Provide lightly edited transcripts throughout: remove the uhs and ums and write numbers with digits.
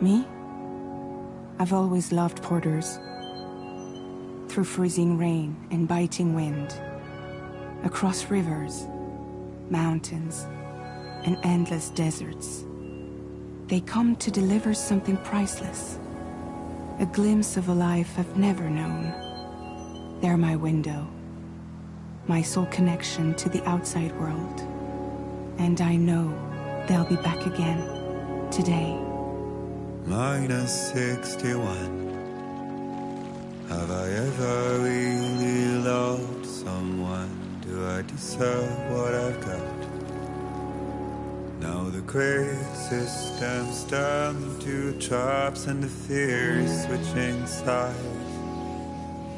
Me? I've always loved porters. Through freezing rain and biting wind, across rivers, mountains, and endless deserts, they come to deliver something priceless, a glimpse of a life I've never known. They're my window, my sole connection to the outside world. And I know they'll be back again, today. Minus 61. Have I ever really loved someone? Do I deserve what I've got? Now the great systems turn to traps and the fear is switching sides.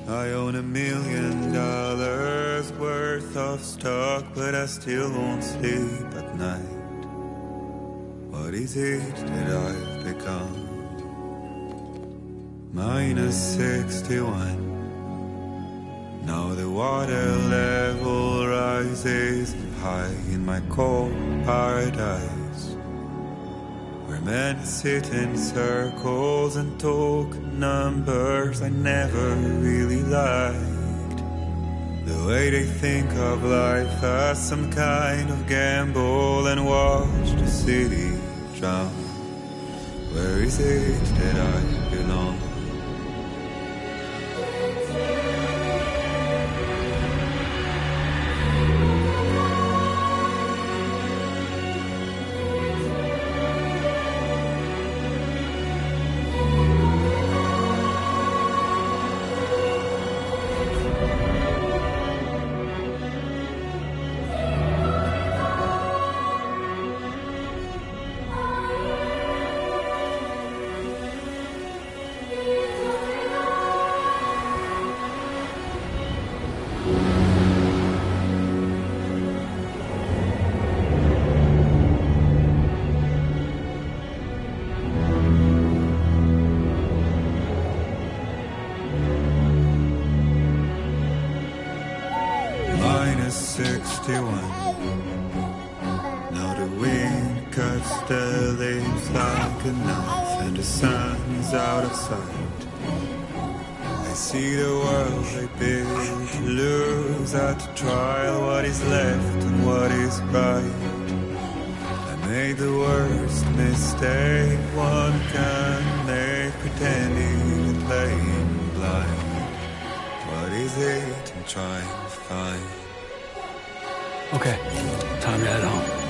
I own $1 million worth of stock, but I still won't sleep at night. What is it that I've become? Minus 61. Now the water level rises high in my cold paradise, where men sit in circles and talk numbers I never really liked. The way they think of life as some kind of gamble and watch the city drown. Where is it that I belong? Minus 61. Now the wind cuts the leaves like a knife, and the sun is out of sight. I see the world they build to lose at the trial, what is left and what is right. I made the worst mistake one can make, pretending and playing blind. What is it I'm trying to find? Okay, time to head home.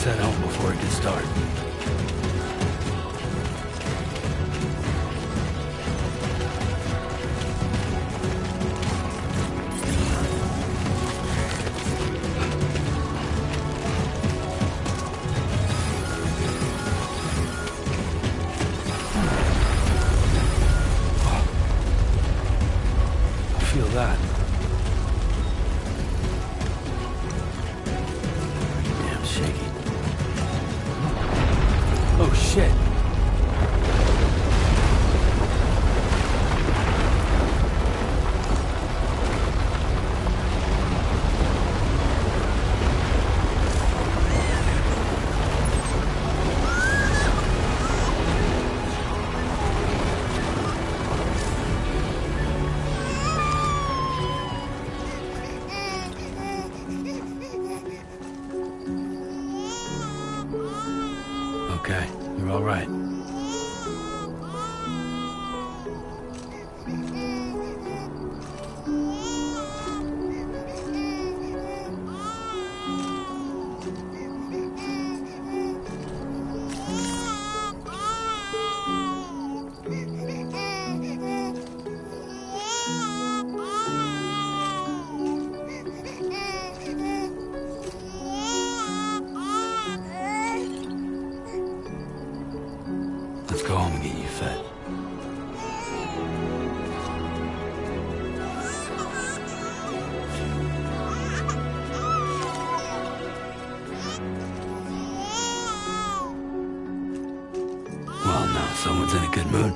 Let's head home before it gets dark. Feel that. Damn shaky. Oh shit. Okay, you're all right. Let's go home and get you fed. Well, now someone's in a good mood.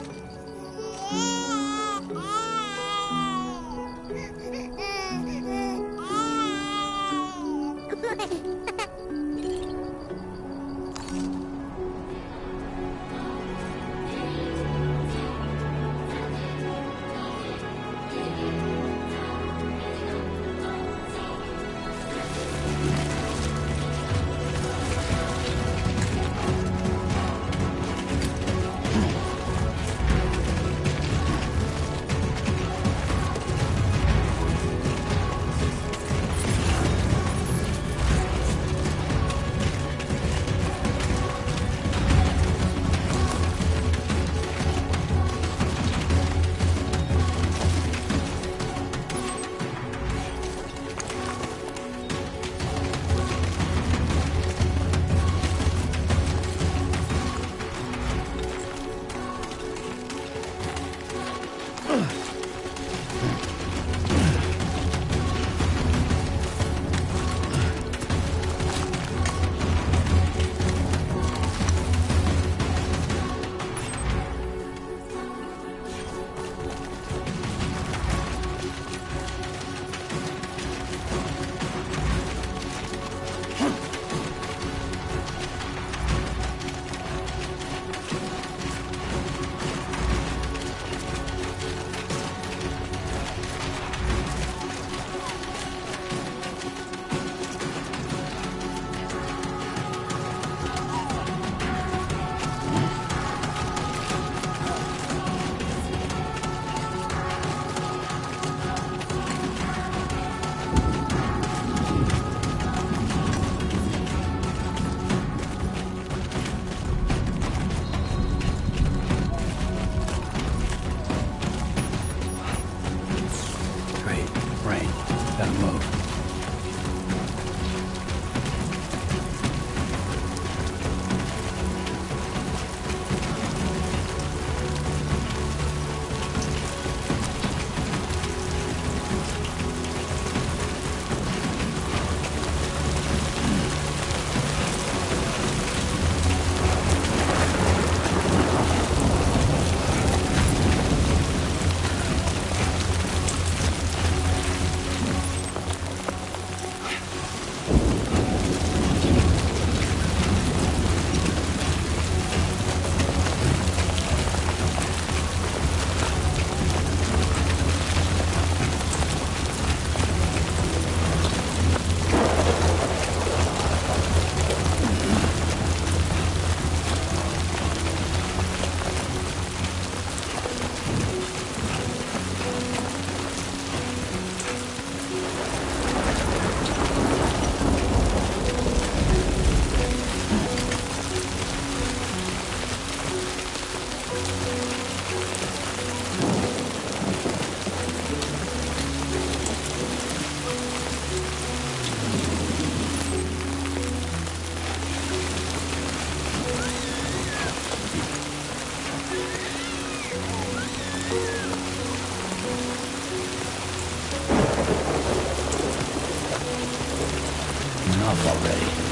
enough already.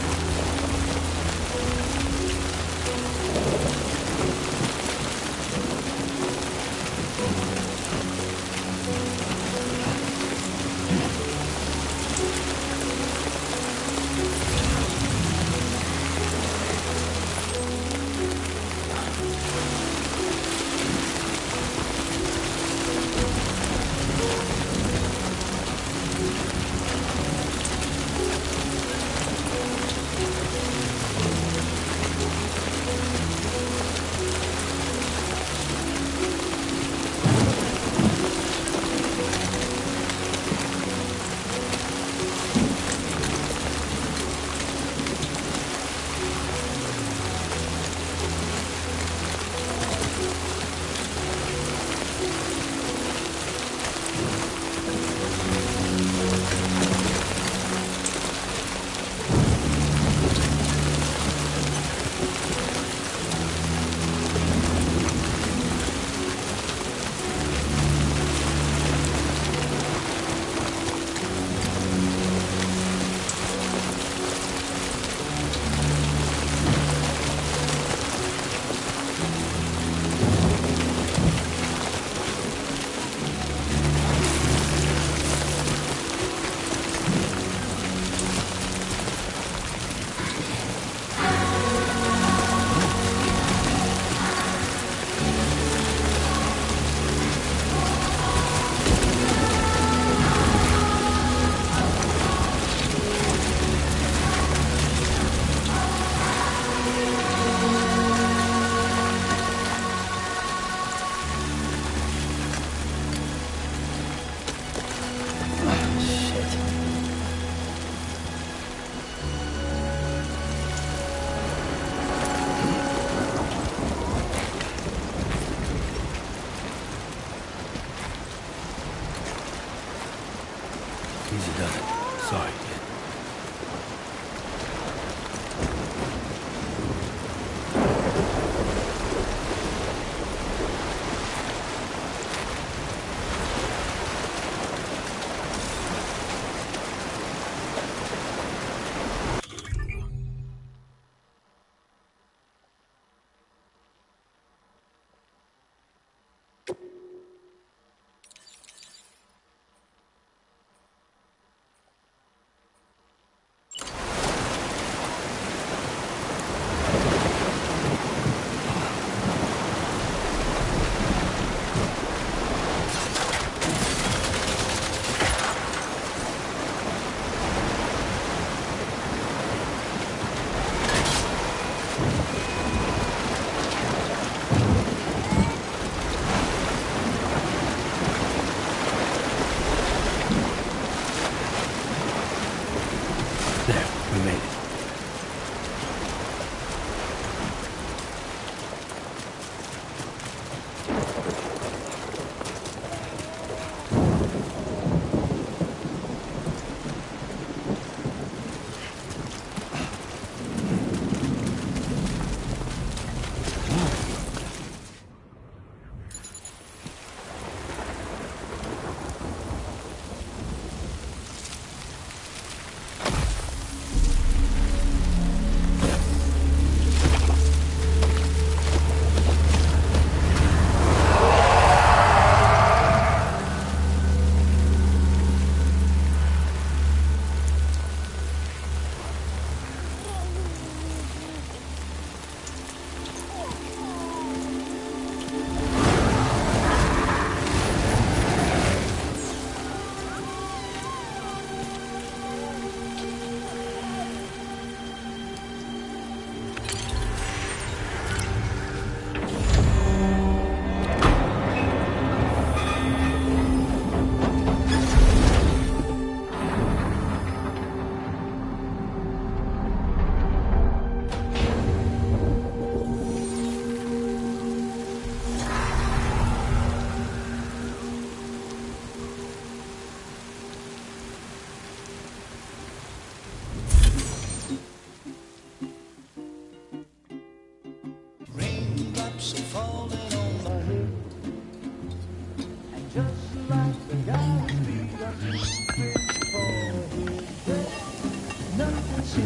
Hey.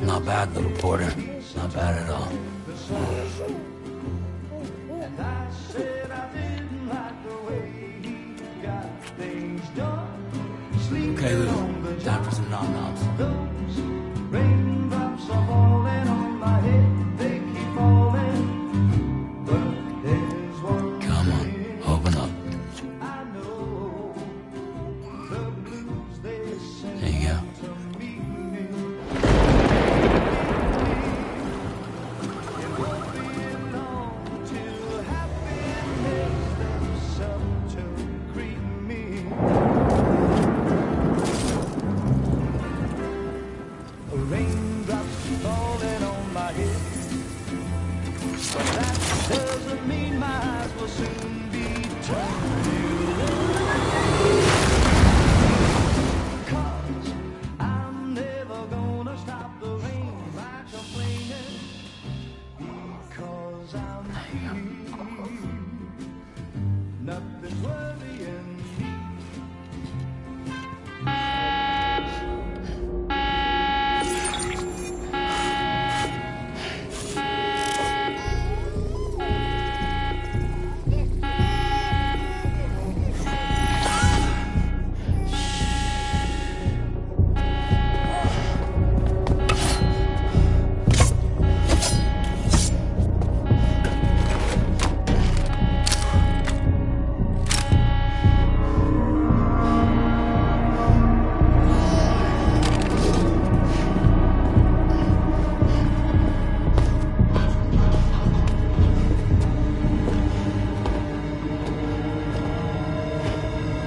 Not bad, little Porter. Not bad at all. Okay, Lou. Time for some nom-noms. Come on, open up. There you go.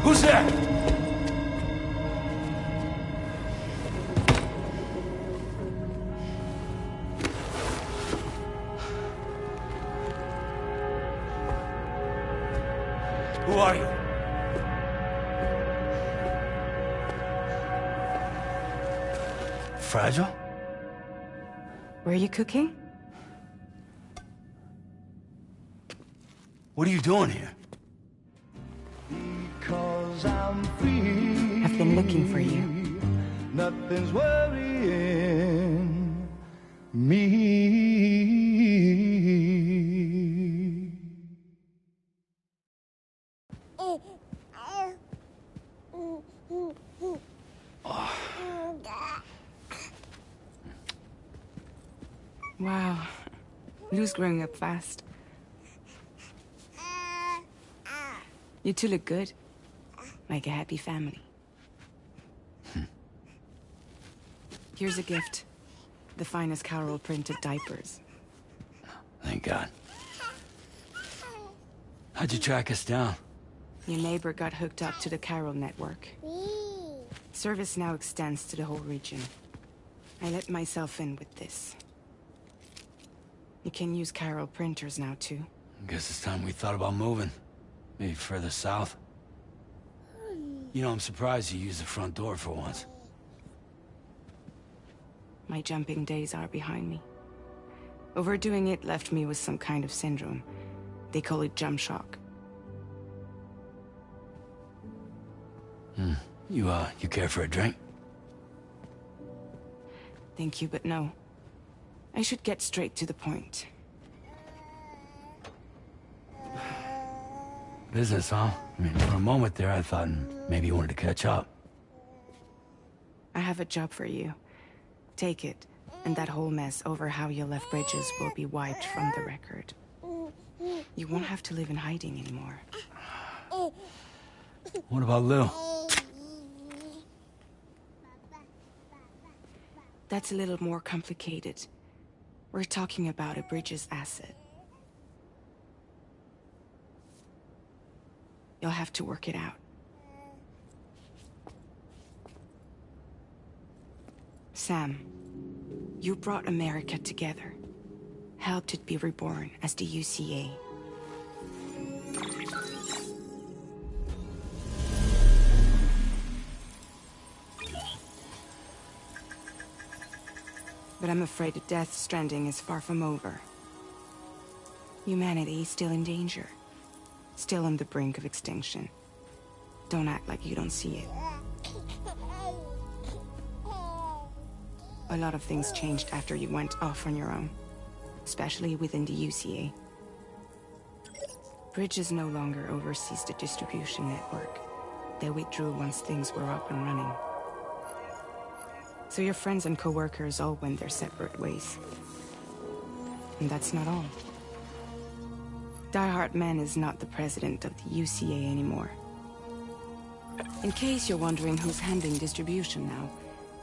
Who's there? Who are you? Fragile? Were you cooking? What are you doing here? I've been looking for you. Nothing's worrying me. Wow. Lou's growing up fast. You two look good. Like a happy family. Here's a gift. The finest Carol printed diapers. Thank God. How'd you track us down? Your neighbor got hooked up to the Carol network. Service now extends to the whole region. I let myself in with this. You can use Carol printers now, too. Guess it's time we thought about moving. Maybe further south. You know, I'm surprised you used the front door for once. My jumping days are behind me. Overdoing it left me with some kind of syndrome. They call it jump shock. You care for a drink? Thank you, but no. I should get straight to the point. Business, huh? I mean, for a moment there, I thought maybe you wanted to catch up. I have a job for you. Take it, and that whole mess over how you left Bridges will be wiped from the record. You won't have to live in hiding anymore. What about Lou? That's a little more complicated. We're talking about a Bridges asset. You'll have to work it out. Sam, you brought America together. Helped it be reborn as the UCA. But I'm afraid the Death Stranding is far from over. Humanity is still in danger. still on the brink of extinction. Don't act like you don't see it. A lot of things changed after you went off on your own, especially within the UCA. Bridges no longer oversees the distribution network. They withdrew once things were up and running. So your friends and co-workers all went their separate ways. And that's not all. Die Hartman is not the president of the UCA anymore. In case you're wondering who's handling distribution now,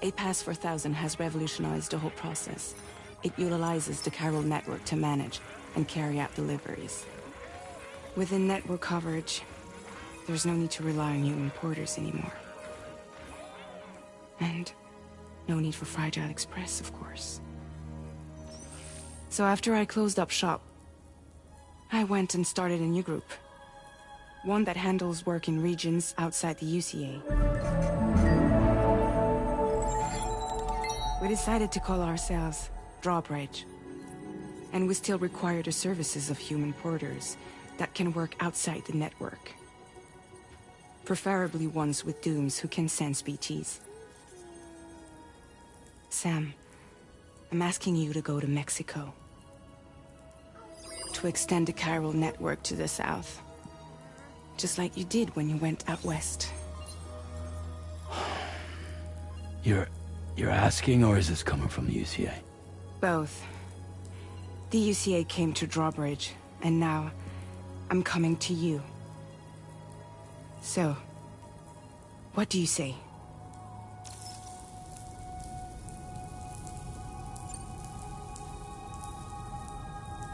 A Pass 4000 has revolutionized the whole process. It utilizes the chiral network to manage and carry out deliveries. Within network coverage, there's no need to rely on human porters anymore. And no need for Fragile Express, of course. So after I closed up shop, I went and started a new group. One that handles work in regions outside the UCA. We decided to call ourselves Drawbridge. And we still require the services of human porters that can work outside the network. Preferably ones with dooms who can sense BTs. Sam, I'm asking you to go to Mexico. To extend the chiral network to the south. Just like you did when you went out west. You're asking, or is this coming from the UCA? Both. The UCA came to Drawbridge, and now I'm coming to you. So, what do you say?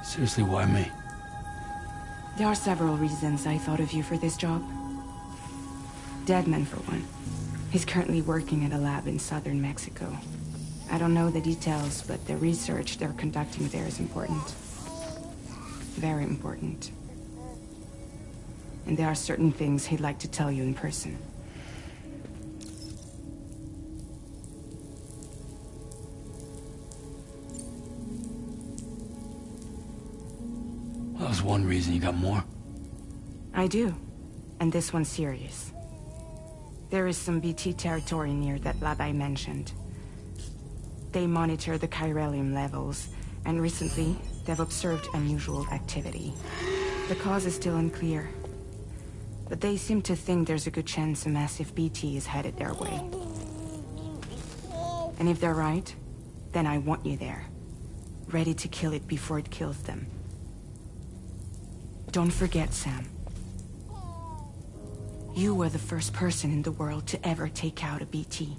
Seriously, why me? There are several reasons I thought of you for this job. Deadman, for one. He's currently working at a lab in southern Mexico. I don't know the details, but the research they're conducting there is important. Very important. And there are certain things he'd like to tell you in person. That was one reason. You got more? I do. And this one's serious. There is some BT territory near that lab I mentioned. They monitor the chiralium levels, and recently, they've observed unusual activity. The cause is still unclear, but they seem to think there's a good chance a massive BT is headed their way. And if they're right, then I want you there, ready to kill it before it kills them. Don't forget, Sam. You were the first person in the world to ever take out a BT.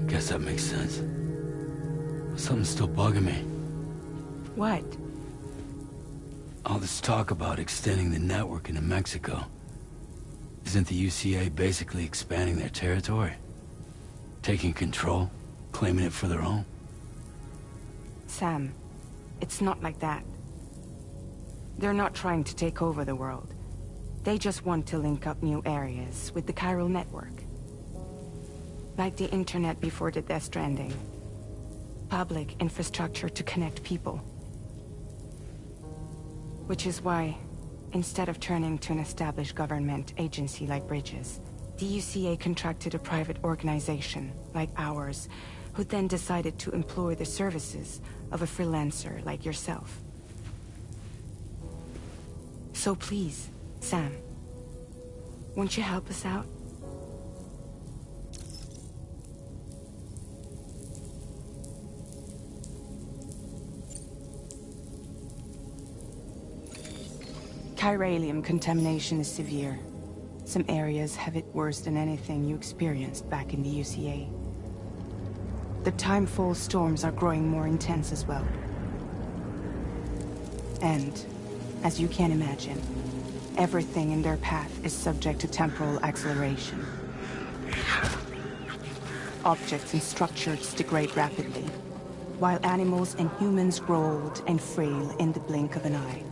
Guess that makes sense. Something's still bugging me. What? All this talk about extending the network into Mexico. Isn't the UCA basically expanding their territory? Taking control? Claiming it for their own? Sam, it's not like that. They're not trying to take over the world. They just want to link up new areas with the chiral network. Like the internet before the Death Stranding. Public infrastructure to connect people. Which is why, instead of turning to an established government agency like Bridges, the UCA contracted a private organization, like ours, who then decided to employ the services of a freelancer like yourself. So please, Sam, won't you help us out? Chiralium contamination is severe. Some areas have it worse than anything you experienced back in the UCA. The timefall storms are growing more intense as well. And, as you can imagine, everything in their path is subject to temporal acceleration. Objects and structures degrade rapidly, while animals and humans grow old and frail in the blink of an eye.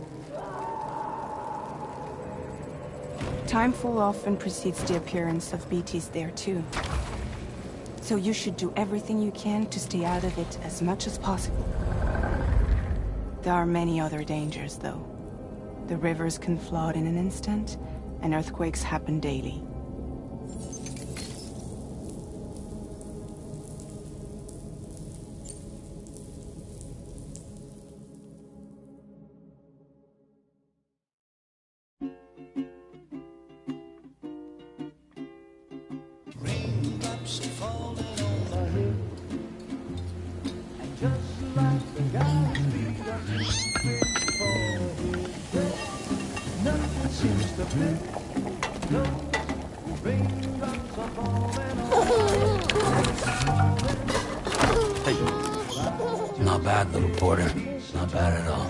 Timefall often precedes the appearance of BTs there too. So you should do everything you can to stay out of it as much as possible. There are many other dangers, though. The rivers can flood in an instant, and earthquakes happen daily. Raindrops are falling on my head, and just like the guy's feet are moving for his bed, nothing seems to fit. No, raindrops are falling on my head. Hey. Not bad, little porter. Not bad at all.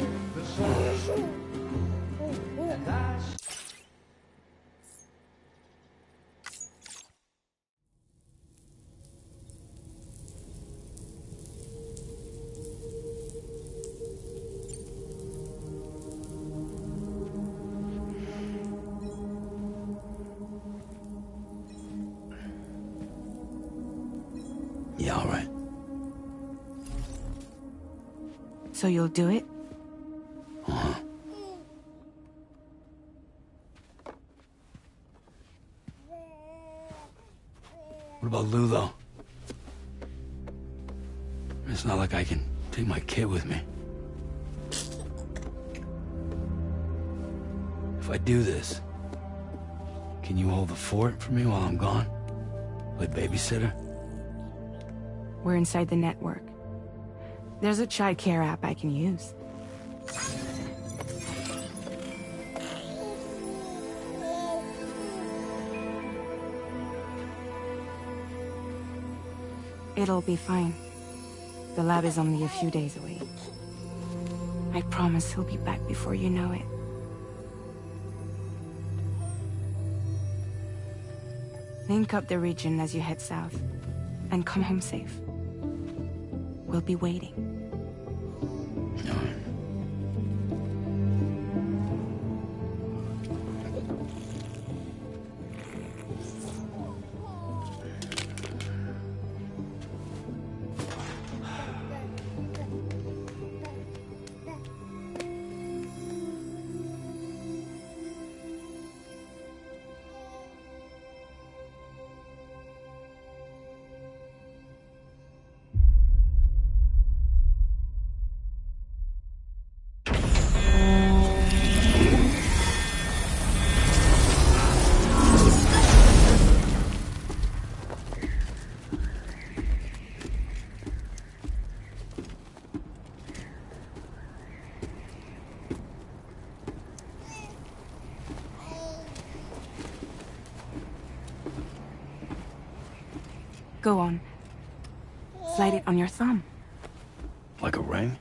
Yeah, all right. So you'll do it? Uh-huh. What about Lou, though? It's not like I can take my kid with me. If I do this, can you hold the fort for me while I'm gone? Play babysitter? We're inside the network. There's a child care app I can use. It'll be fine. The lab is only a few days away. I promise he'll be back before you know it. Link up the region as you head south, and come home safe. We'll be waiting. All right. Go on. Slide it on your thumb. Like a ring?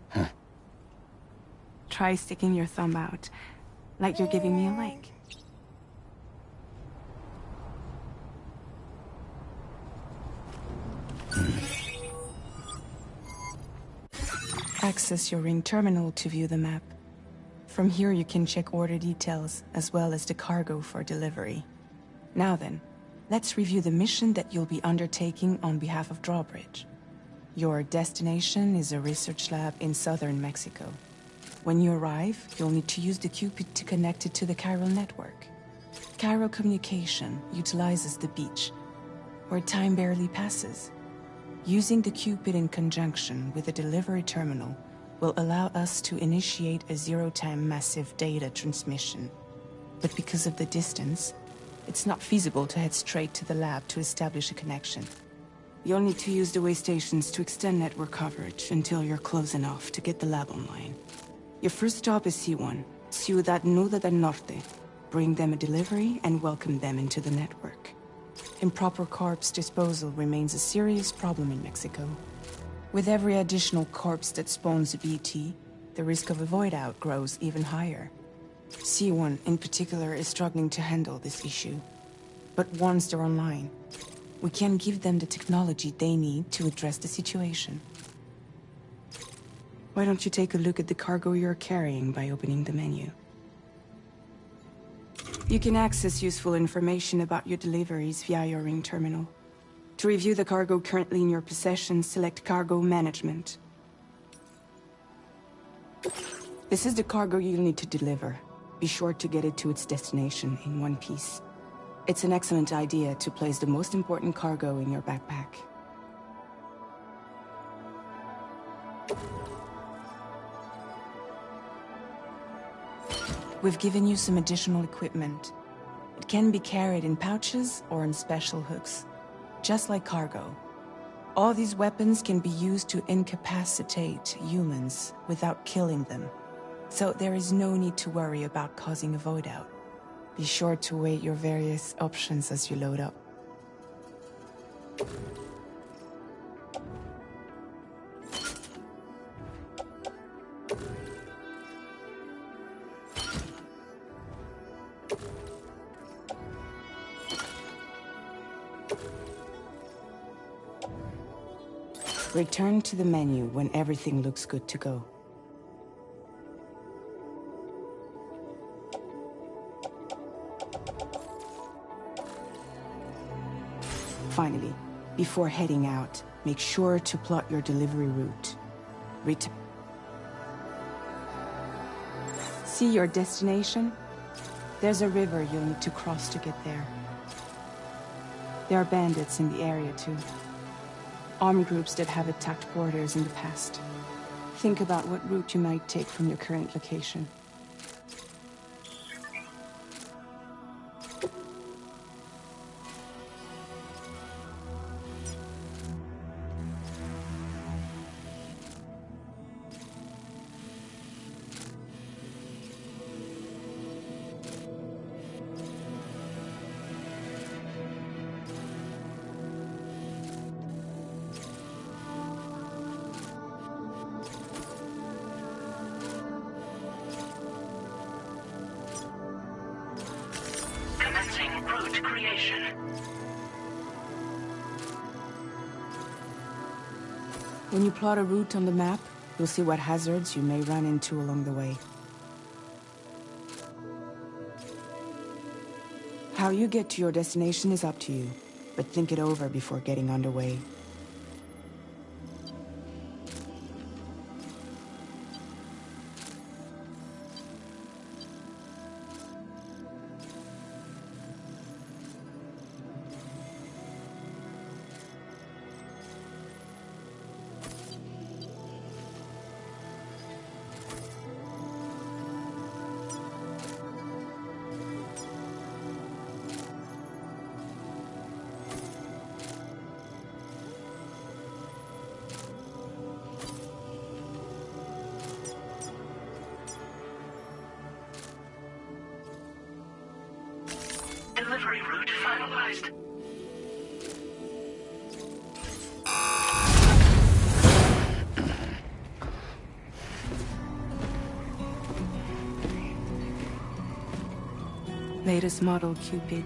Huh. Try sticking your thumb out, like you're giving me a like. Access your ring terminal to view the map. From here you can check order details, as well as the cargo for delivery. Now then, let's review the mission that you'll be undertaking on behalf of Drawbridge. Your destination is a research lab in southern Mexico. When you arrive, you'll need to use the Cupid to connect it to the chiral network. Chiral communication utilizes the beach, where time barely passes. Using the Cupid in conjunction with the delivery terminal will allow us to initiate a zero-time massive data transmission. But because of the distance, it's not feasible to head straight to the lab to establish a connection. You'll need to use the way stations to extend network coverage until you're close enough to get the lab online. Your first stop is C1, Ciudad Nuda del Norte. Bring them a delivery and welcome them into the network. Improper corpse disposal remains a serious problem in Mexico. With every additional corpse that spawns a BT, the risk of a void out grows even higher. C1 in particular is struggling to handle this issue. But once they're online, we can give them the technology they need to address the situation. Why don't you take a look at the cargo you're carrying by opening the menu? You can access useful information about your deliveries via your ring terminal. To review the cargo currently in your possession, select Cargo Management. This is the cargo you'll need to deliver. Be sure to get it to its destination in one piece. It's an excellent idea to place the most important cargo in your backpack. We've given you some additional equipment. It can be carried in pouches or in special hooks, just like cargo. All these weapons can be used to incapacitate humans without killing them. So there is no need to worry about causing a void out. Be sure to weigh your various options as you load up. Return to the menu when everything looks good to go. Finally, before heading out, make sure to plot your delivery route. See your destination? There's a river you'll need to cross to get there. There are bandits in the area too. Armed groups that have attacked borders in the past. Think about what route you might take from your current location. Route creation. When you plot a route on the map, you'll see what hazards you may run into along the way. How you get to your destination is up to you, but think it over before getting underway. Delivery route finalized. Latest model Cupid.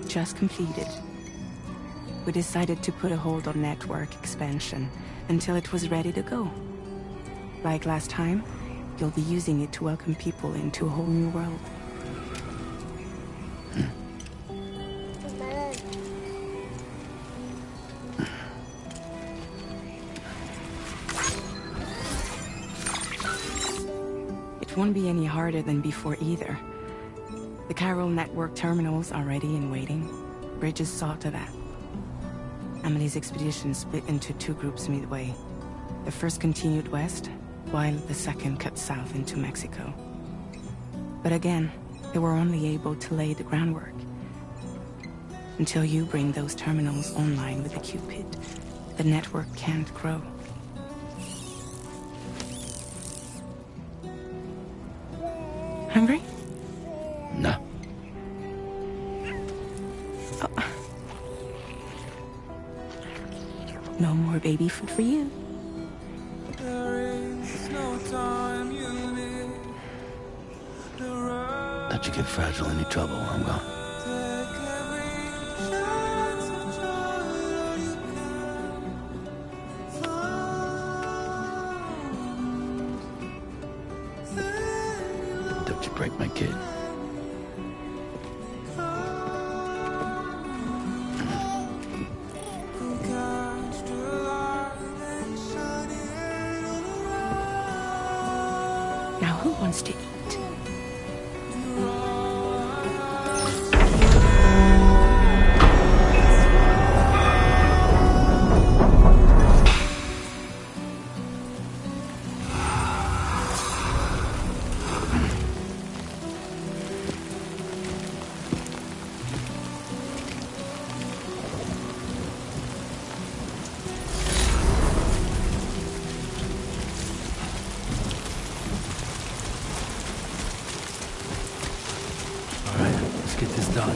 Just completed. We decided to put a hold on network expansion until it was ready to go. Like last time, you'll be using it to welcome people into a whole new world. It won't be any harder than before either. The Chiral network terminals are ready and waiting. Bridges saw to that. Emily's expedition split into two groups midway. The first continued west, while the second cut south into Mexico. But again, they were only able to lay the groundwork. Until you bring those terminals online with the Cupid, the network can't grow. Hungry? No. Oh. No more baby food for you. Don't you get fragile any trouble while I'm gone. Don't you break my kid. get this done.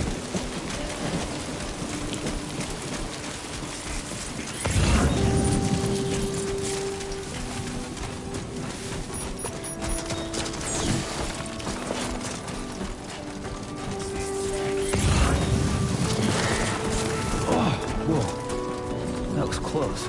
Whoa. That was close.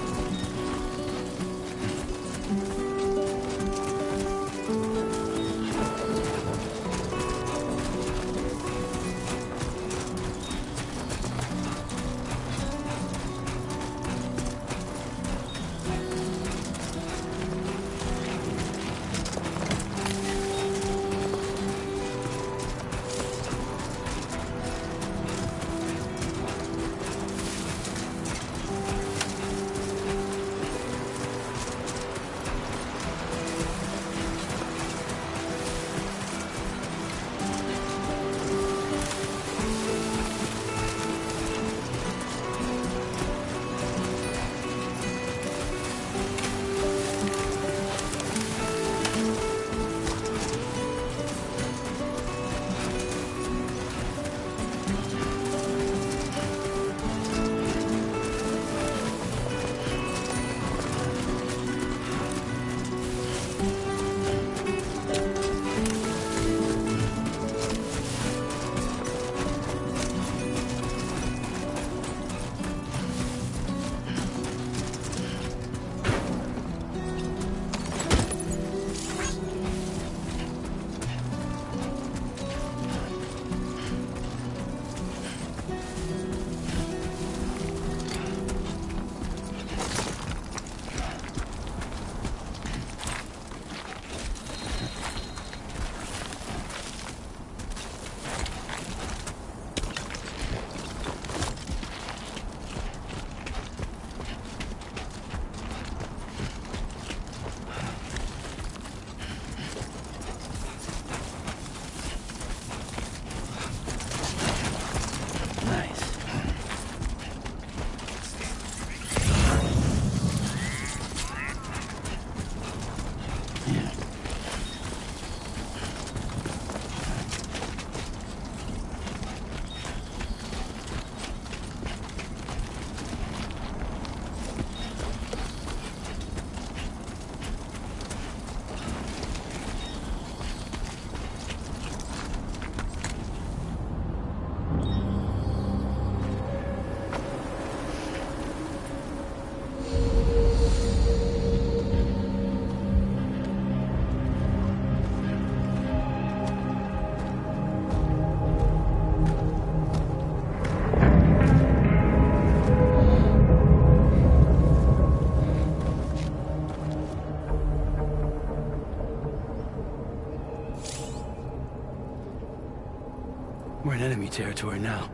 We're in enemy territory now.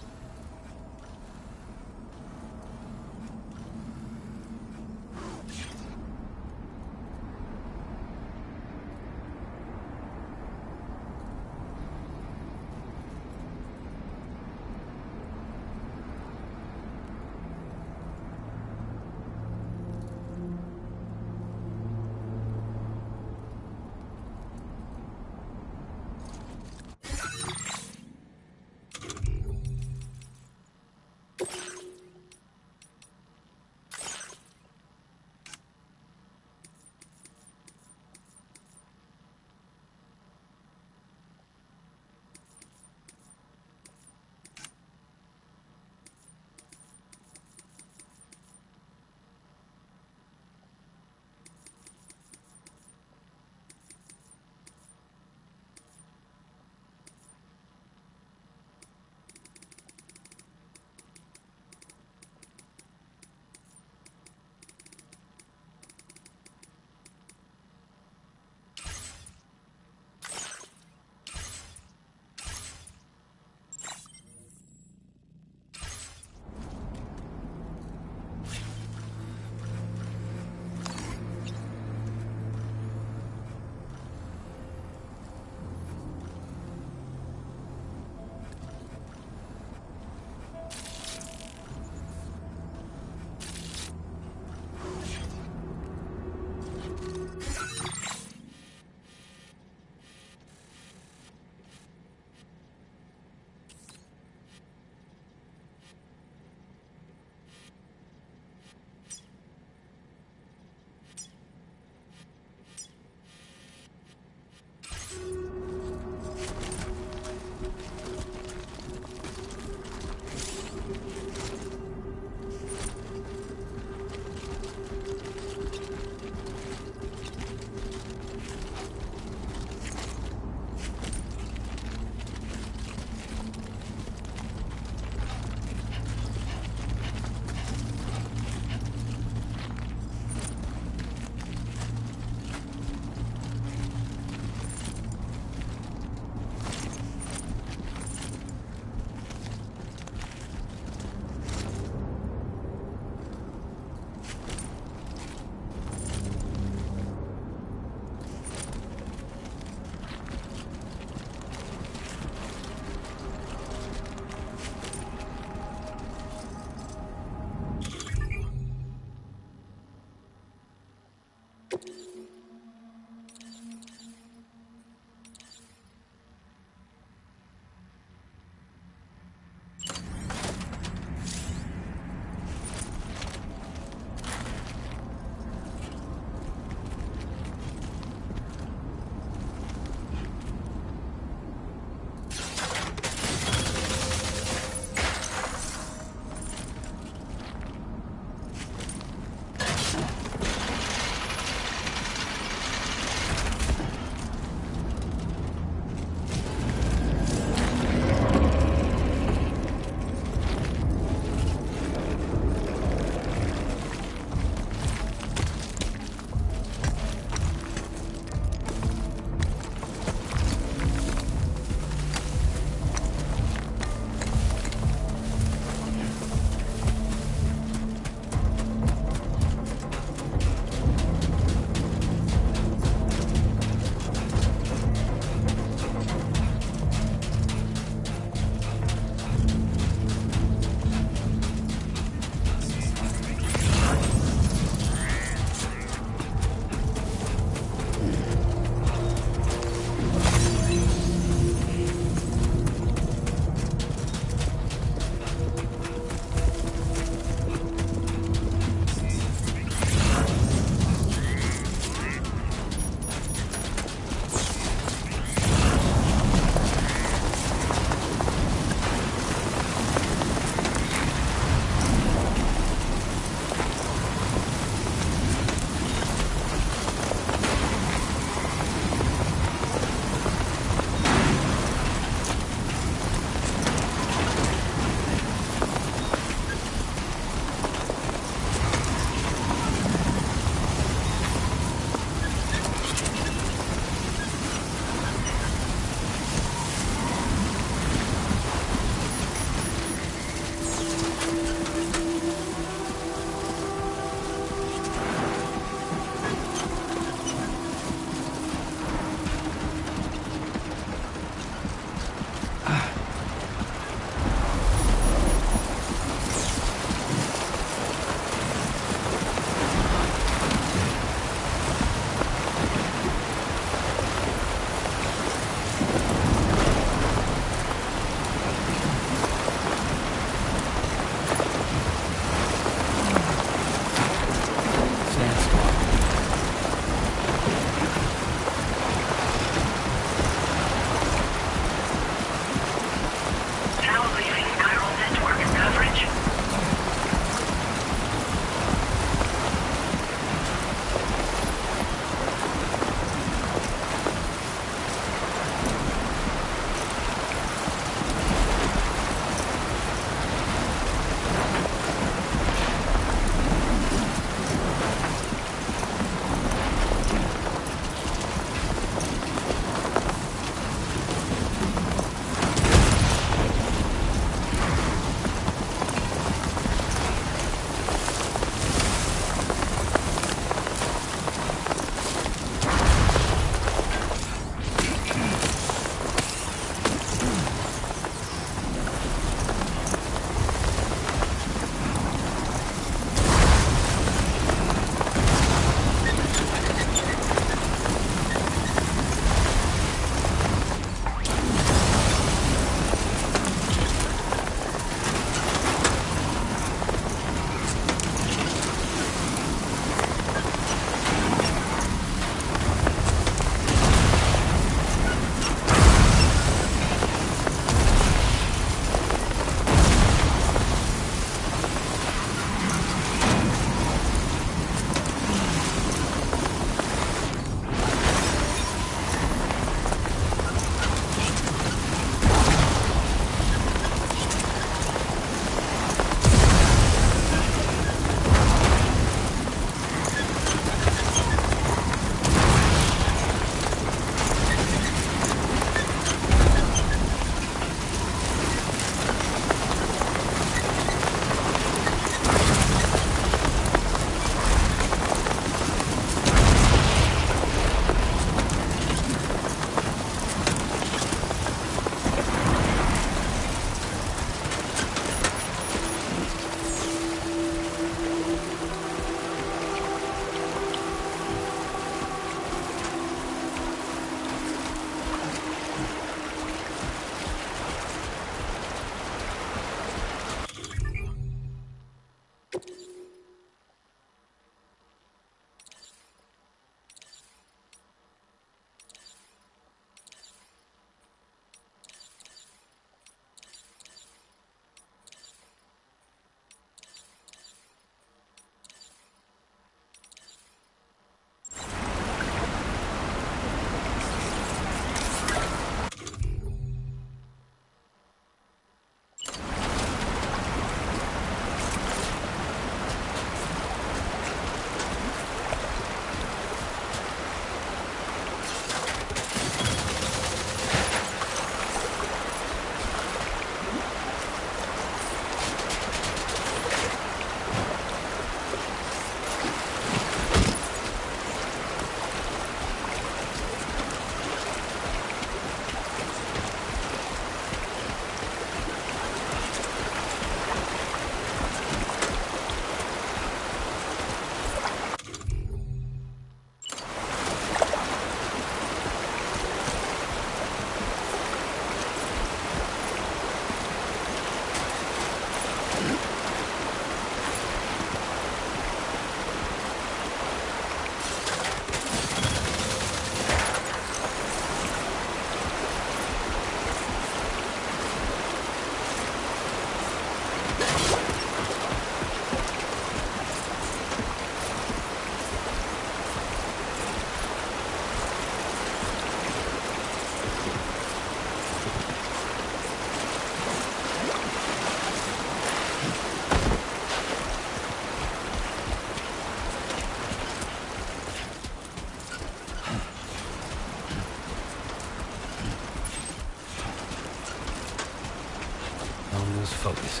focus.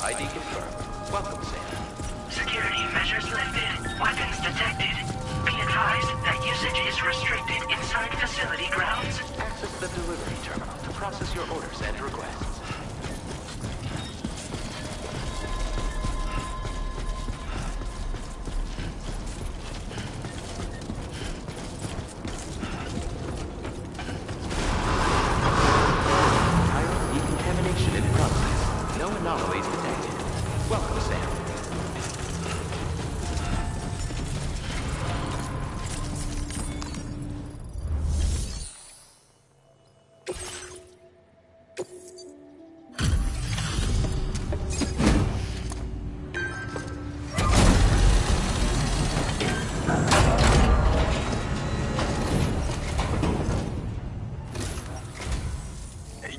ID confirmed. Welcome, Sam. Security measures lifted. Weapons detected. Be advised that usage is restricted inside facility grounds. Access the delivery terminal to process your orders and requests. Decontamination in progress. No anomalies detected. Welcome, Sam.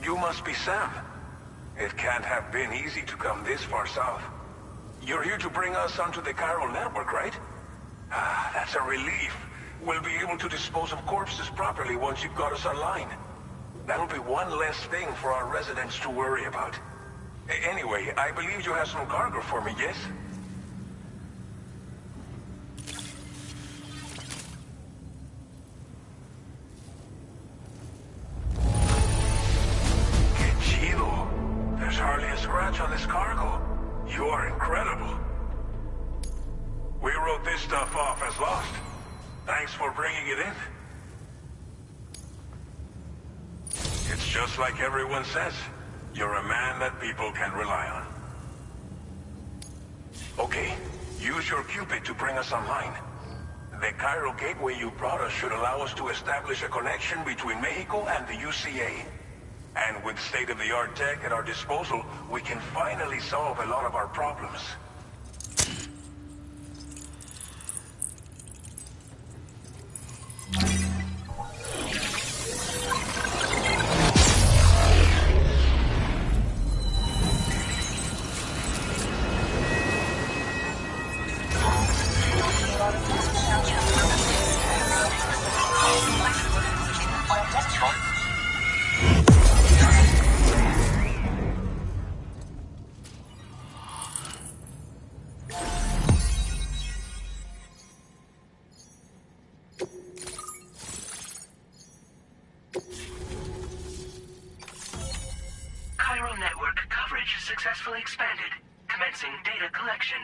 You must be Sam. It can't have been easy to come this far south. You're here to bring us onto the chiral network, right? Ah, that's a relief. We'll be able to dispose of corpses properly once you've got us online. That'll be one less thing for our residents to worry about. Anyway, I believe you have some cargo for me, yes? There's hardly a scratch on this cargo. You are incredible. We wrote this stuff off as lost. Thanks for bringing it in. It's just like everyone says. You're a man that people can rely on. Okay, use your Cupid to bring us online. The chiral gateway you brought us should allow us to establish a connection between Mexico and the UCA. And with state-of-the-art tech at our disposal, we can finally solve a lot of our problems. Chiral network coverage successfully expanded. Commencing data collection.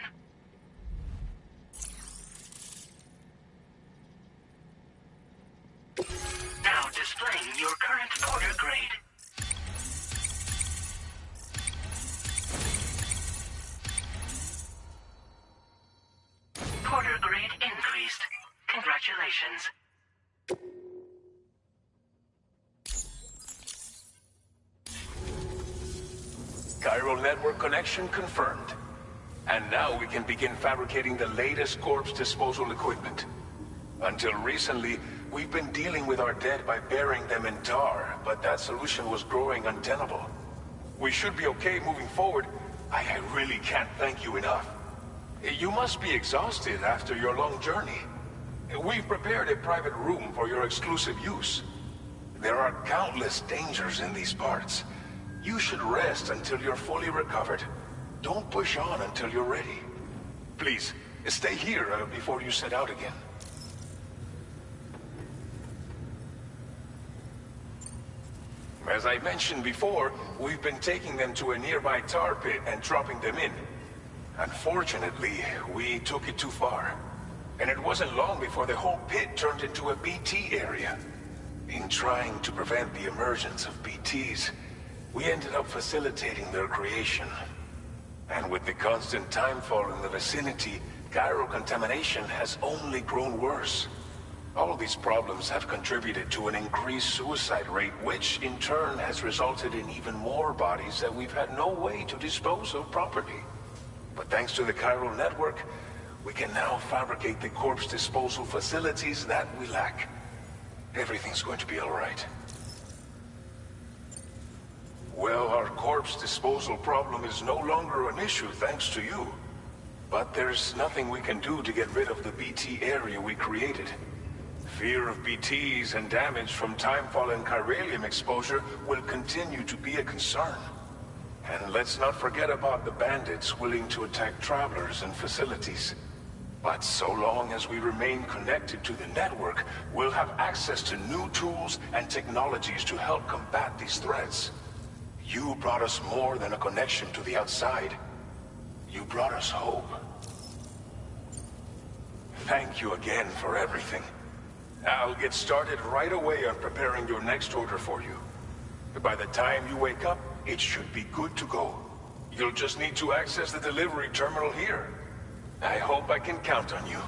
Now displaying your current porter grade. Porter grade increased. Congratulations. Chiral network connection confirmed. And now we can begin fabricating the latest corpse disposal equipment. Until recently, we've been dealing with our dead by burying them in tar, but that solution was growing untenable. We should be okay moving forward. I really can't thank you enough. You must be exhausted after your long journey. We've prepared a private room for your exclusive use. There are countless dangers in these parts. You should rest until you're fully recovered. Don't push on until you're ready. Please, stay here before you set out again. As I mentioned before, we've been taking them to a nearby tar pit and dropping them in. Unfortunately, we took it too far. And it wasn't long before the whole pit turned into a BT area. In trying to prevent the emergence of BTs, we ended up facilitating their creation. And with the constant timefall in the vicinity, gyro contamination has only grown worse. All these problems have contributed to an increased suicide rate, which in turn has resulted in even more bodies that we've had no way to dispose of properly. But thanks to the chiral network, we can now fabricate the corpse disposal facilities that we lack. Everything's going to be all right. Well, our corpse disposal problem is no longer an issue thanks to you. But there's nothing we can do to get rid of the BT area we created. Fear of BTs and damage from timefall and chiralium exposure will continue to be a concern. And let's not forget about the bandits willing to attack travelers and facilities. But so long as we remain connected to the network, we'll have access to new tools and technologies to help combat these threats. You brought us more than a connection to the outside. You brought us hope. Thank you again for everything. I'll get started right away on preparing your next order for you. By the time you wake up, it should be good to go. You'll just need to access the delivery terminal here. I hope I can count on you.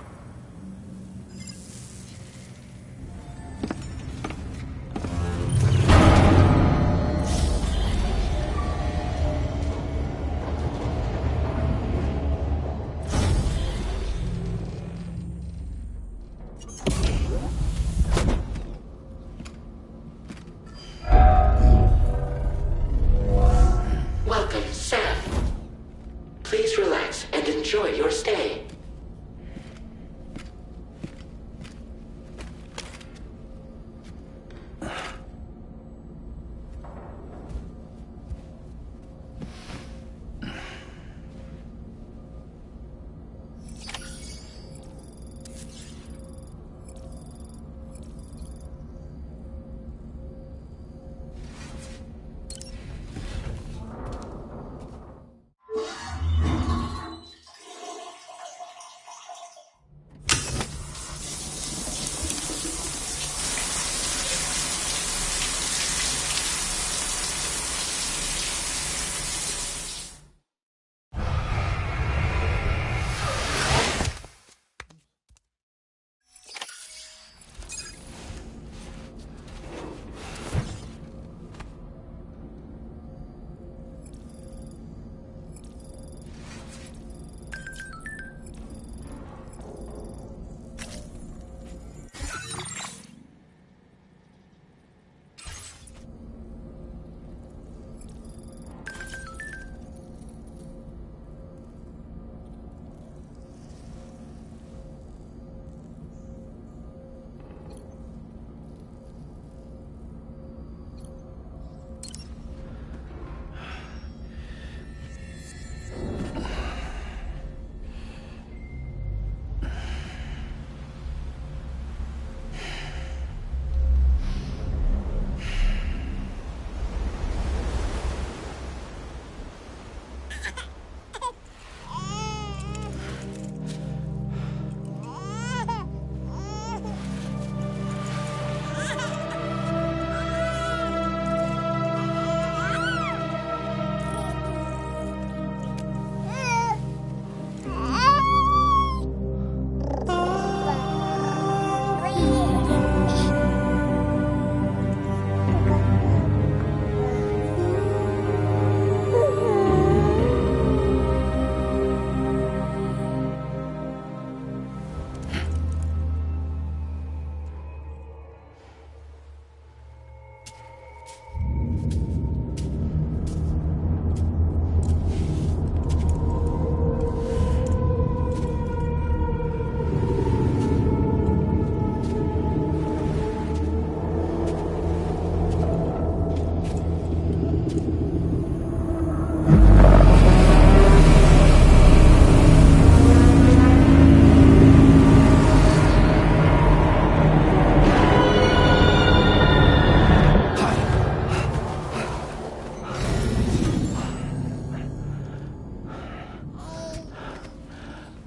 Enjoy your stay.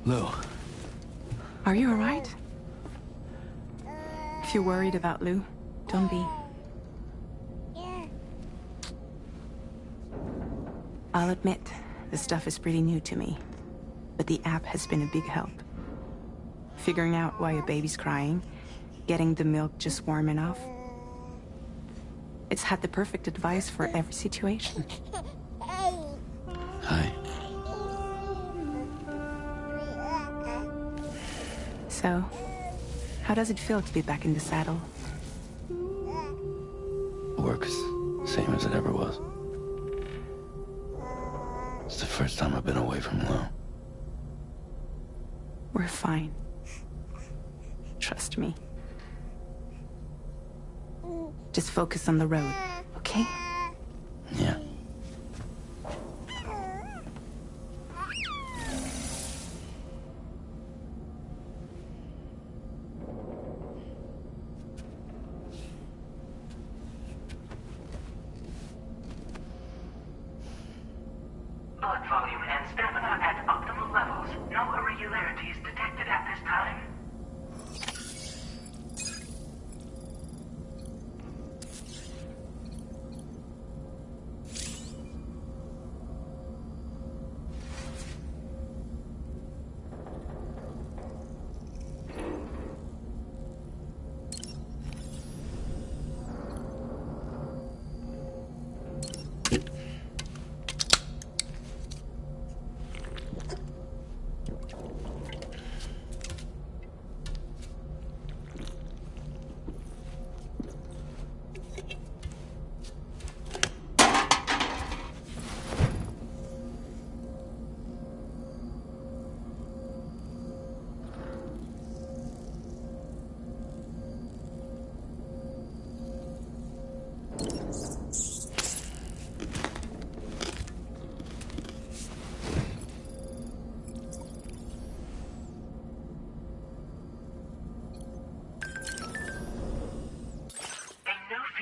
Lou. Are you alright? If you're worried about Lou, don't be. I'll admit, This stuff is pretty new to me, but the app has been a big help. Figuring out why a baby's crying, getting the milk just warm enough. It's had the perfect advice for every situation. Hi. So, how does it feel to be back in the saddle? Work is the same as it ever was. It's the first time I've been away from Lo. We're fine. Trust me. Just focus on the road, okay? Yeah. Blood volume and stamina at optimal levels. No irregularities detected at this time.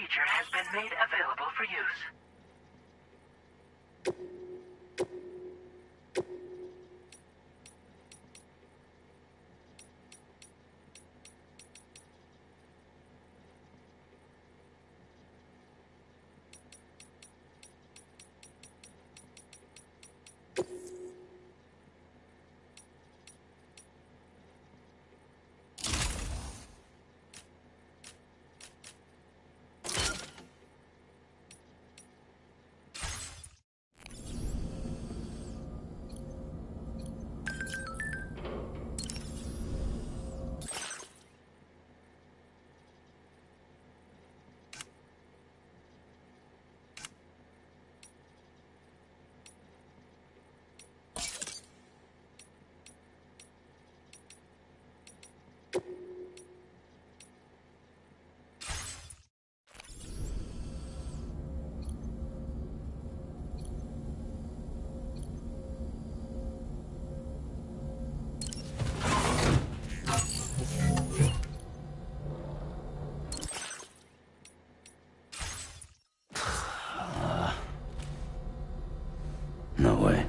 Has been made available for use. No way.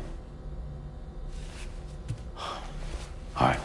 All right.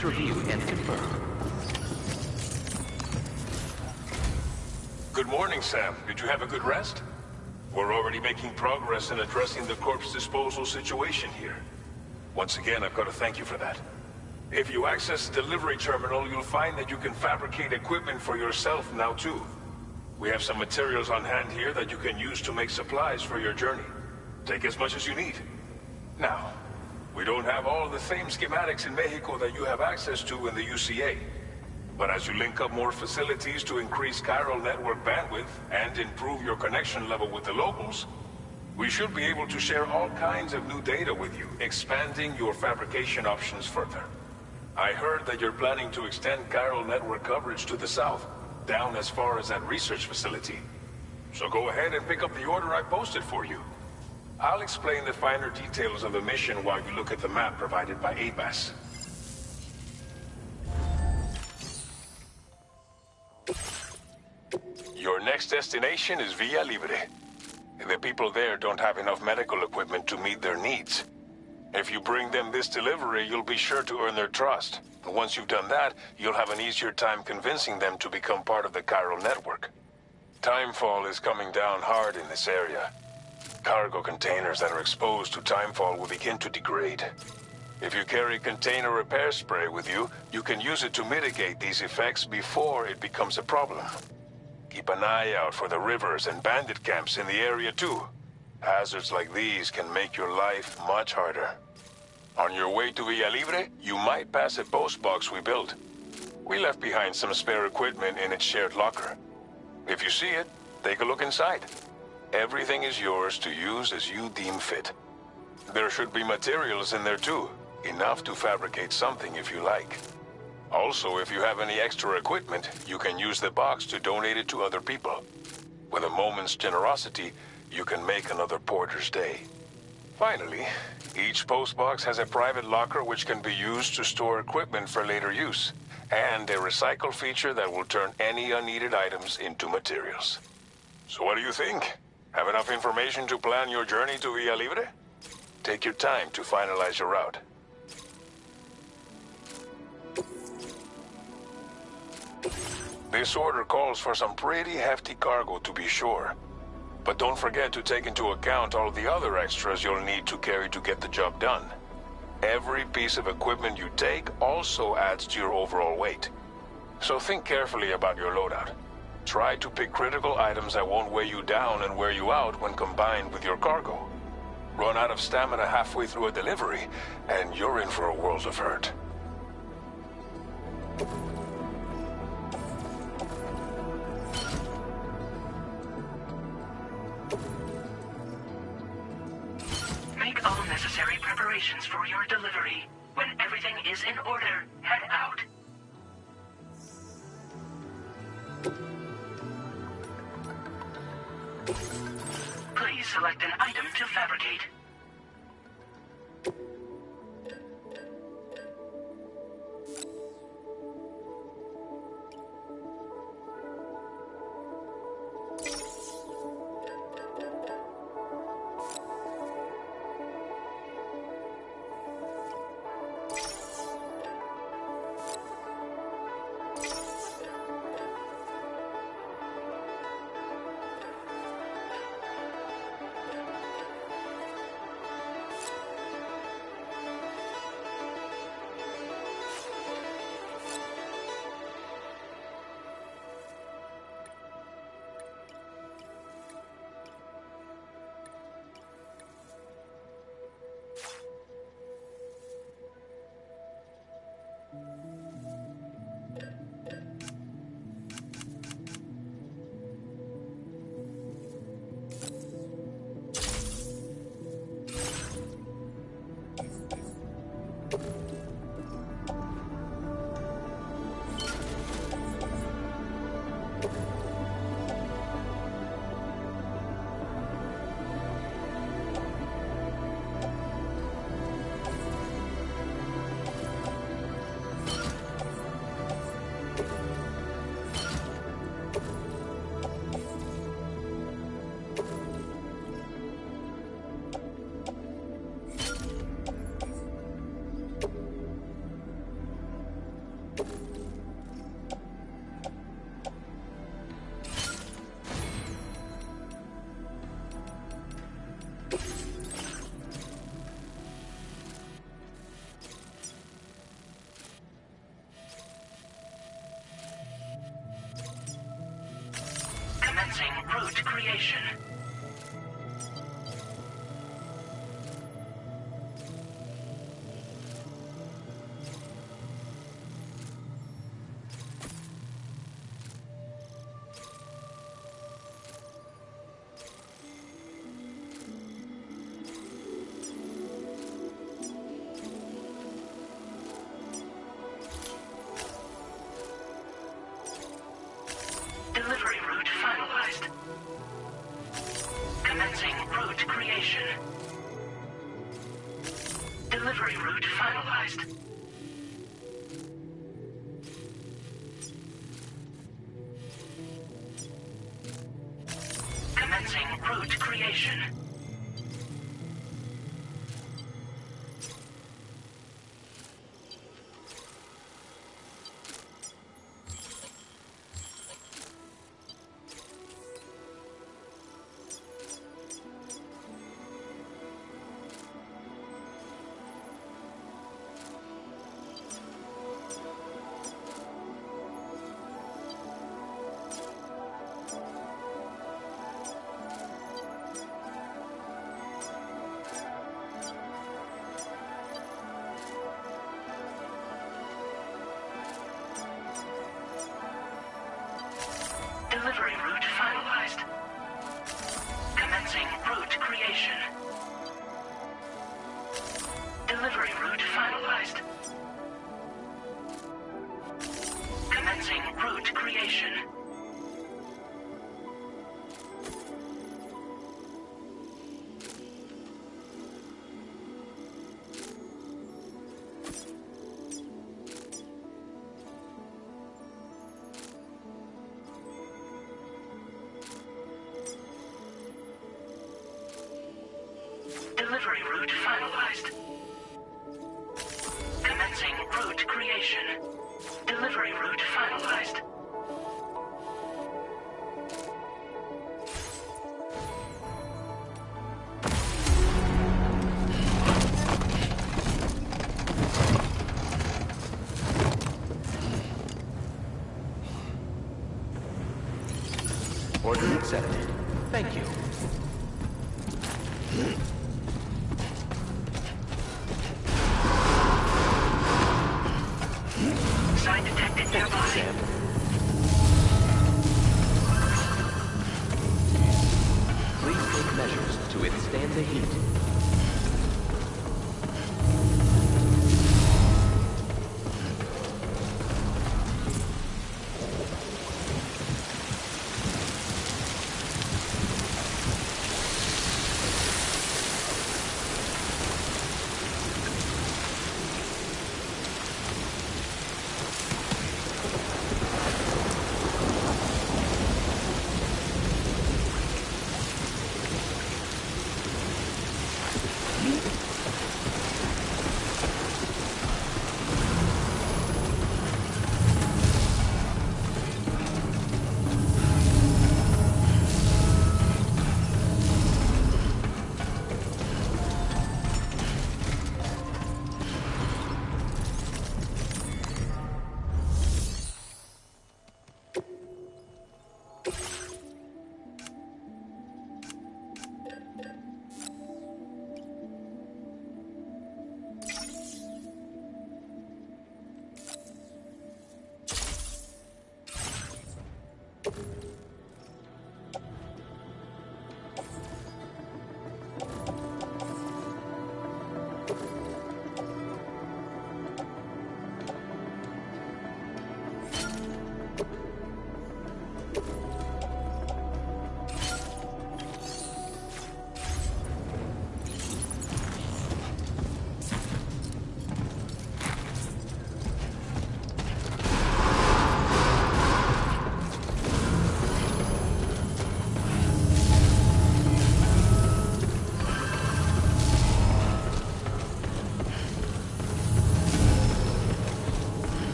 Please review and confirm. Good morning, Sam. Did you have a good rest? We're already making progress in addressing the corpse disposal situation here. Once again, I've got to thank you for that. If you access the delivery terminal, you'll find that you can fabricate equipment for yourself now too. We have some materials on hand here that you can use to make supplies for your journey. Take as much as you need. Now, we don't have all the same schematics in Mexico that you have access to in the UCA. But as you link up more facilities to increase chiral network bandwidth and improve your connection level with the locals, we should be able to share all kinds of new data with you, expanding your fabrication options further. I heard that you're planning to extend chiral network coverage to the south, down as far as that research facility. So go ahead and pick up the order I posted for you. I'll explain the finer details of the mission while you look at the map provided by ABAS. Your next destination is Villa Libre. The people there don't have enough medical equipment to meet their needs. If you bring them this delivery, you'll be sure to earn their trust. And once you've done that, you'll have an easier time convincing them to become part of the chiral network. Timefall is coming down hard in this area. Cargo containers that are exposed to timefall will begin to degrade. If you carry container repair spray with you, you can use it to mitigate these effects before it becomes a problem. Keep an eye out for the rivers and bandit camps in the area too. Hazards like these can make your life much harder. On your way to Villa Libre, you might pass a post box we built. We left behind some spare equipment in its shared locker. If you see it, take a look inside. Everything is yours to use as you deem fit. There should be materials in there too, enough to fabricate something if you like. Also, if you have any extra equipment, you can use the box to donate it to other people. With a moment's generosity, you can make another porter's day. Finally, each postbox has a private locker which can be used to store equipment for later use, and a recycle feature that will turn any unneeded items into materials. So what do you think? Have enough information to plan your journey to Villa Libre? Take your time to finalize your route. This order calls for some pretty hefty cargo to be sure. But don't forget to take into account all the other extras you'll need to carry to get the job done. Every piece of equipment you take also adds to your overall weight. So think carefully about your loadout. Try to pick critical items that won't weigh you down and wear you out when combined with your cargo. Run out of stamina halfway through a delivery, and you're in for a world of hurt. Make all necessary preparations for your delivery. When everything is in order, head out. Please select an item to fabricate. route creation. Delivery route finalized. Commencing route creation. Delivery route finalized. Commencing route creation. Delivery route finalized. Commencing route creation. Delivery route finalized. Commencing route creation. Delivery route finalized. Commencing route creation. Delivery route finalized. Order accepted. Thank you. Sign detected Thank you, nearby. Sam. Please take measures to withstand the heat.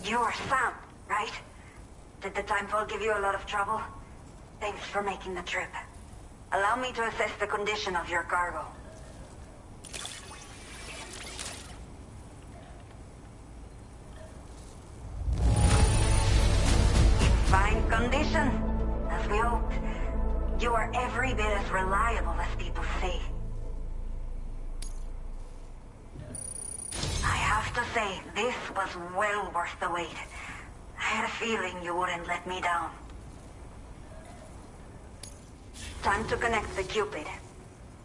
You're Sam, right? Did the timefall give you a lot of trouble? Thanks for making the trip. Allow me to assess the condition of your cargo. In fine condition, as we hoped. You are every bit as reliable as people say. I have to say, this was well worth the wait. I had a feeling you wouldn't let me down. Time to connect the Cupid.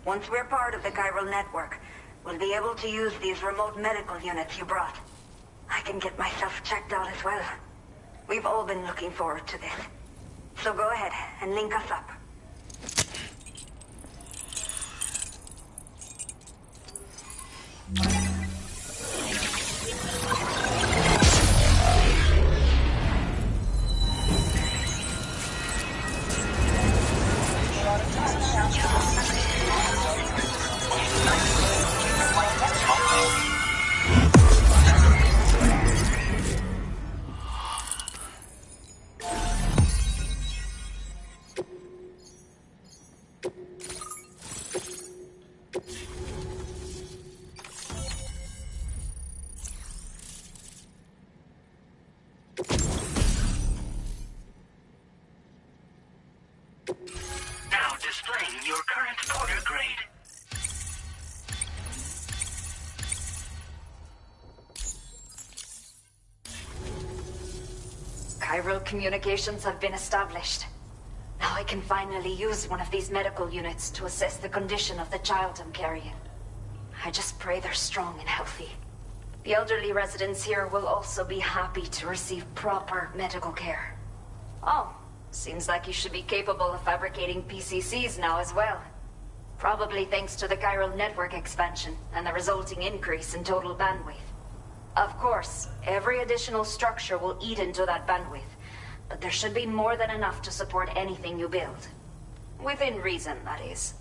Once we're part of the chiral network, we'll be able to use these remote medical units you brought. I can get myself checked out as well. We've all been looking forward to this. So go ahead and link us up. Now displaying your current porter grade. Chiral communications have been established. Now I can finally use one of these medical units to assess the condition of the child I'm carrying. I just pray they're strong and healthy. The elderly residents here will also be happy to receive proper medical care. Oh, seems like you should be capable of fabricating PCCs now as well. Probably thanks to the chiral network expansion and the resulting increase in total bandwidth. Of course, every additional structure will eat into that bandwidth, but there should be more than enough to support anything you build. Within reason, that is.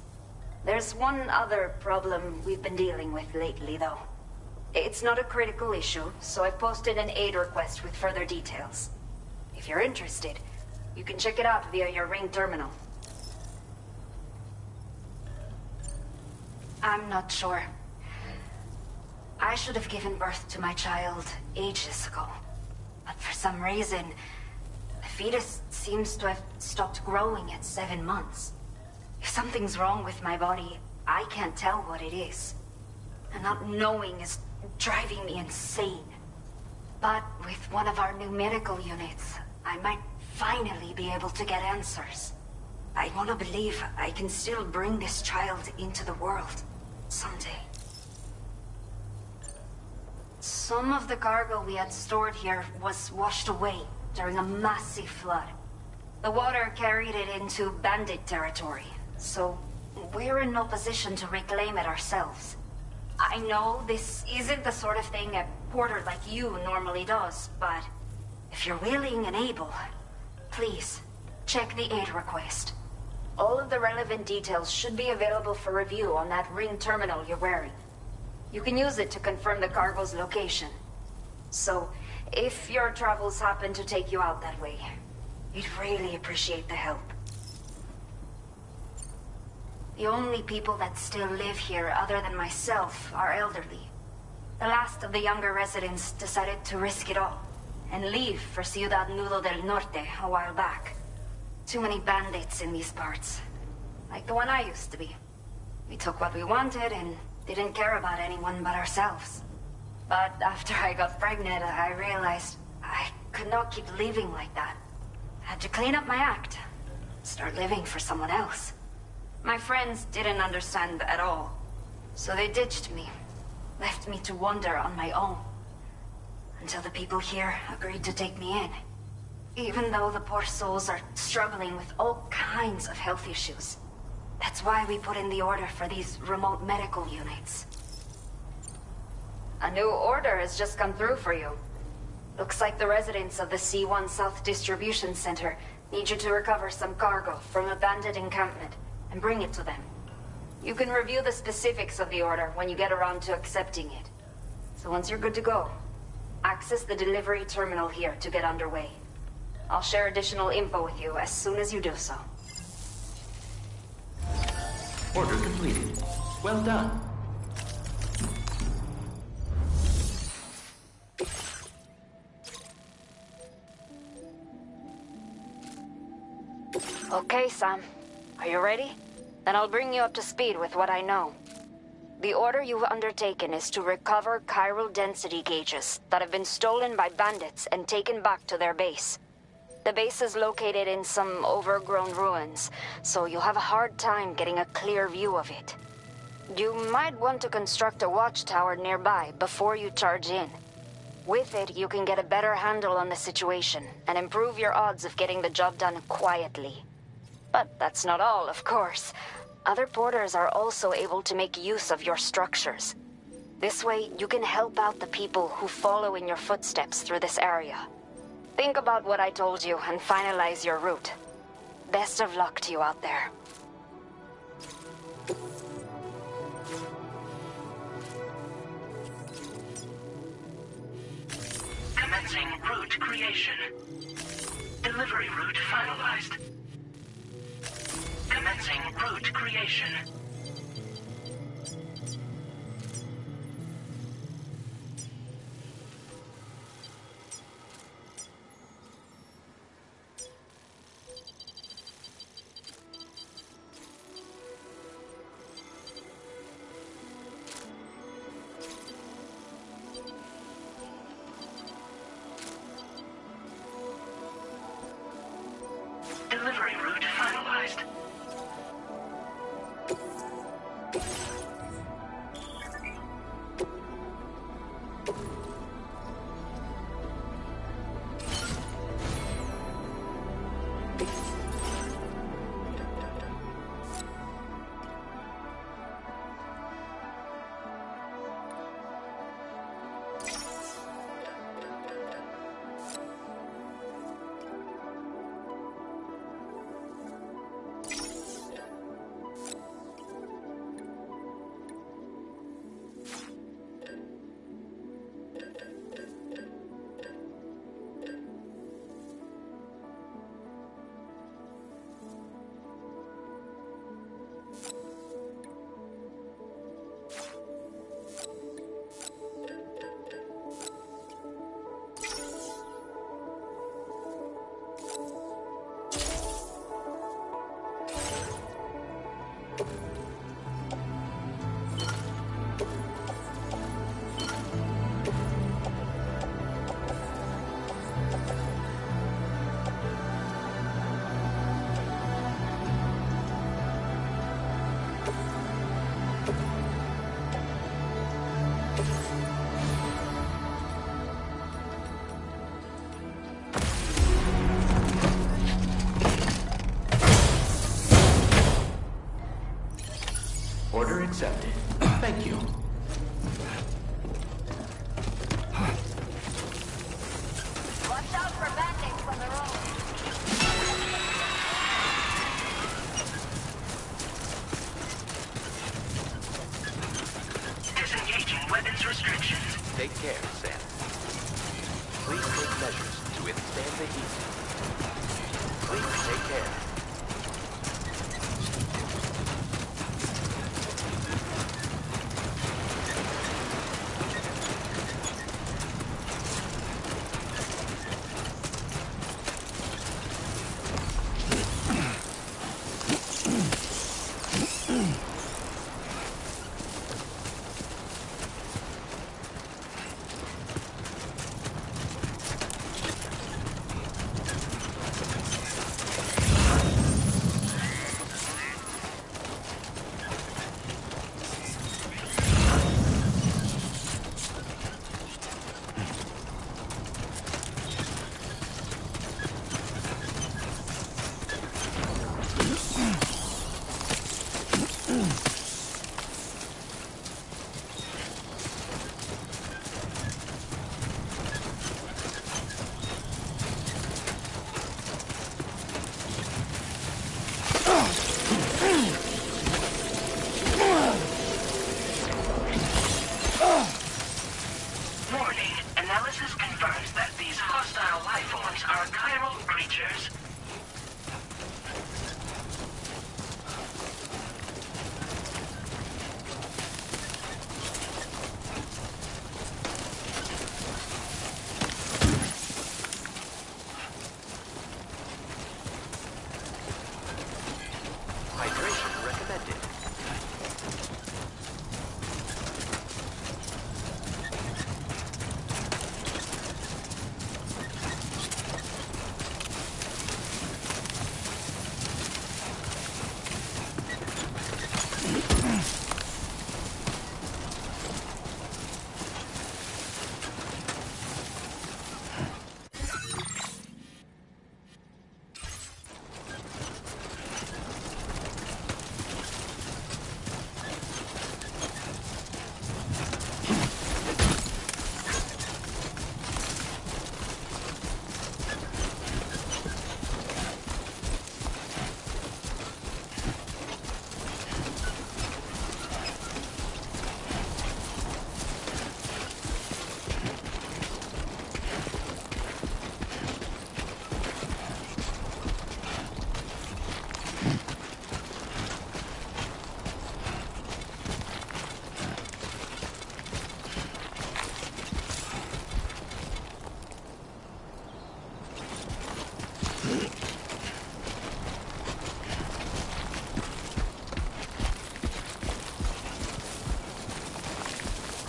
There's one other problem we've been dealing with lately, though. It's not a critical issue, so I've posted an aid request with further details. If you're interested, you can check it out via your ring terminal. I'm not sure. I should have given birth to my child ages ago. But for some reason, the fetus seems to have stopped growing at 7 months. If something's wrong with my body, I can't tell what it is. And not knowing is driving me insane. But with one of our new medical units, I might finally be able to get answers. I want to believe I can still bring this child into the world someday. Some of the cargo we had stored here was washed away during a massive flood. The water carried it into bandit territory, so we're in no position to reclaim it ourselves. I know this isn't the sort of thing a porter like you normally does, but if you're willing and able, please check the aid request. All of the relevant details should be available for review on that ring terminal you're wearing. You can use it to confirm the cargo's location. So, if your travels happen to take you out that way, we'd really appreciate the help. The only people that still live here other than myself are elderly. The last of the younger residents decided to risk it all and leave for Ciudad Nudo del Norte a while back. Too many bandits in these parts. Like the one I used to be. We took what we wanted and didn't care about anyone but ourselves. But after I got pregnant, I realized I could not keep living like that. I had to clean up my act. Start living for someone else. My friends didn't understand at all. So they ditched me. Left me to wander on my own. Until the people here agreed to take me in. Even though the poor souls are struggling with all kinds of health issues. That's why we put in the order for these remote medical units. A new order has just come through for you. Looks like the residents of the C1 South Distribution Center need you to recover some cargo from a bandit encampment and bring it to them. You can review the specifics of the order when you get around to accepting it. So once you're good to go, Access the delivery terminal here to get underway. I'll share additional info with you as soon as you do so. Order completed. Well done. Okay, Sam. Are you ready? Then I'll bring you up to speed with what I know. The order you've undertaken is to recover chiral density gauges that have been stolen by bandits and taken back to their base. The base is located in some overgrown ruins, so you'll have a hard time getting a clear view of it. You might want to construct a watchtower nearby before you charge in. With it, you can get a better handle on the situation and improve your odds of getting the job done quietly. But that's not all, of course. Other porters are also able to make use of your structures. This way, you can help out the people who follow in your footsteps through this area. Think about what I told you and finalize your route. Best of luck to you out there. Commencing route creation. Delivery route finalized. Commencing route creation. Delivery route finalized. Order accepted. Thank you. Watch out for bandits on the road. Disengaging weapons restrictions. Take care, Sam. Please take measures to withstand the heat. Please take care. These are chiral creatures. Hydration recommended.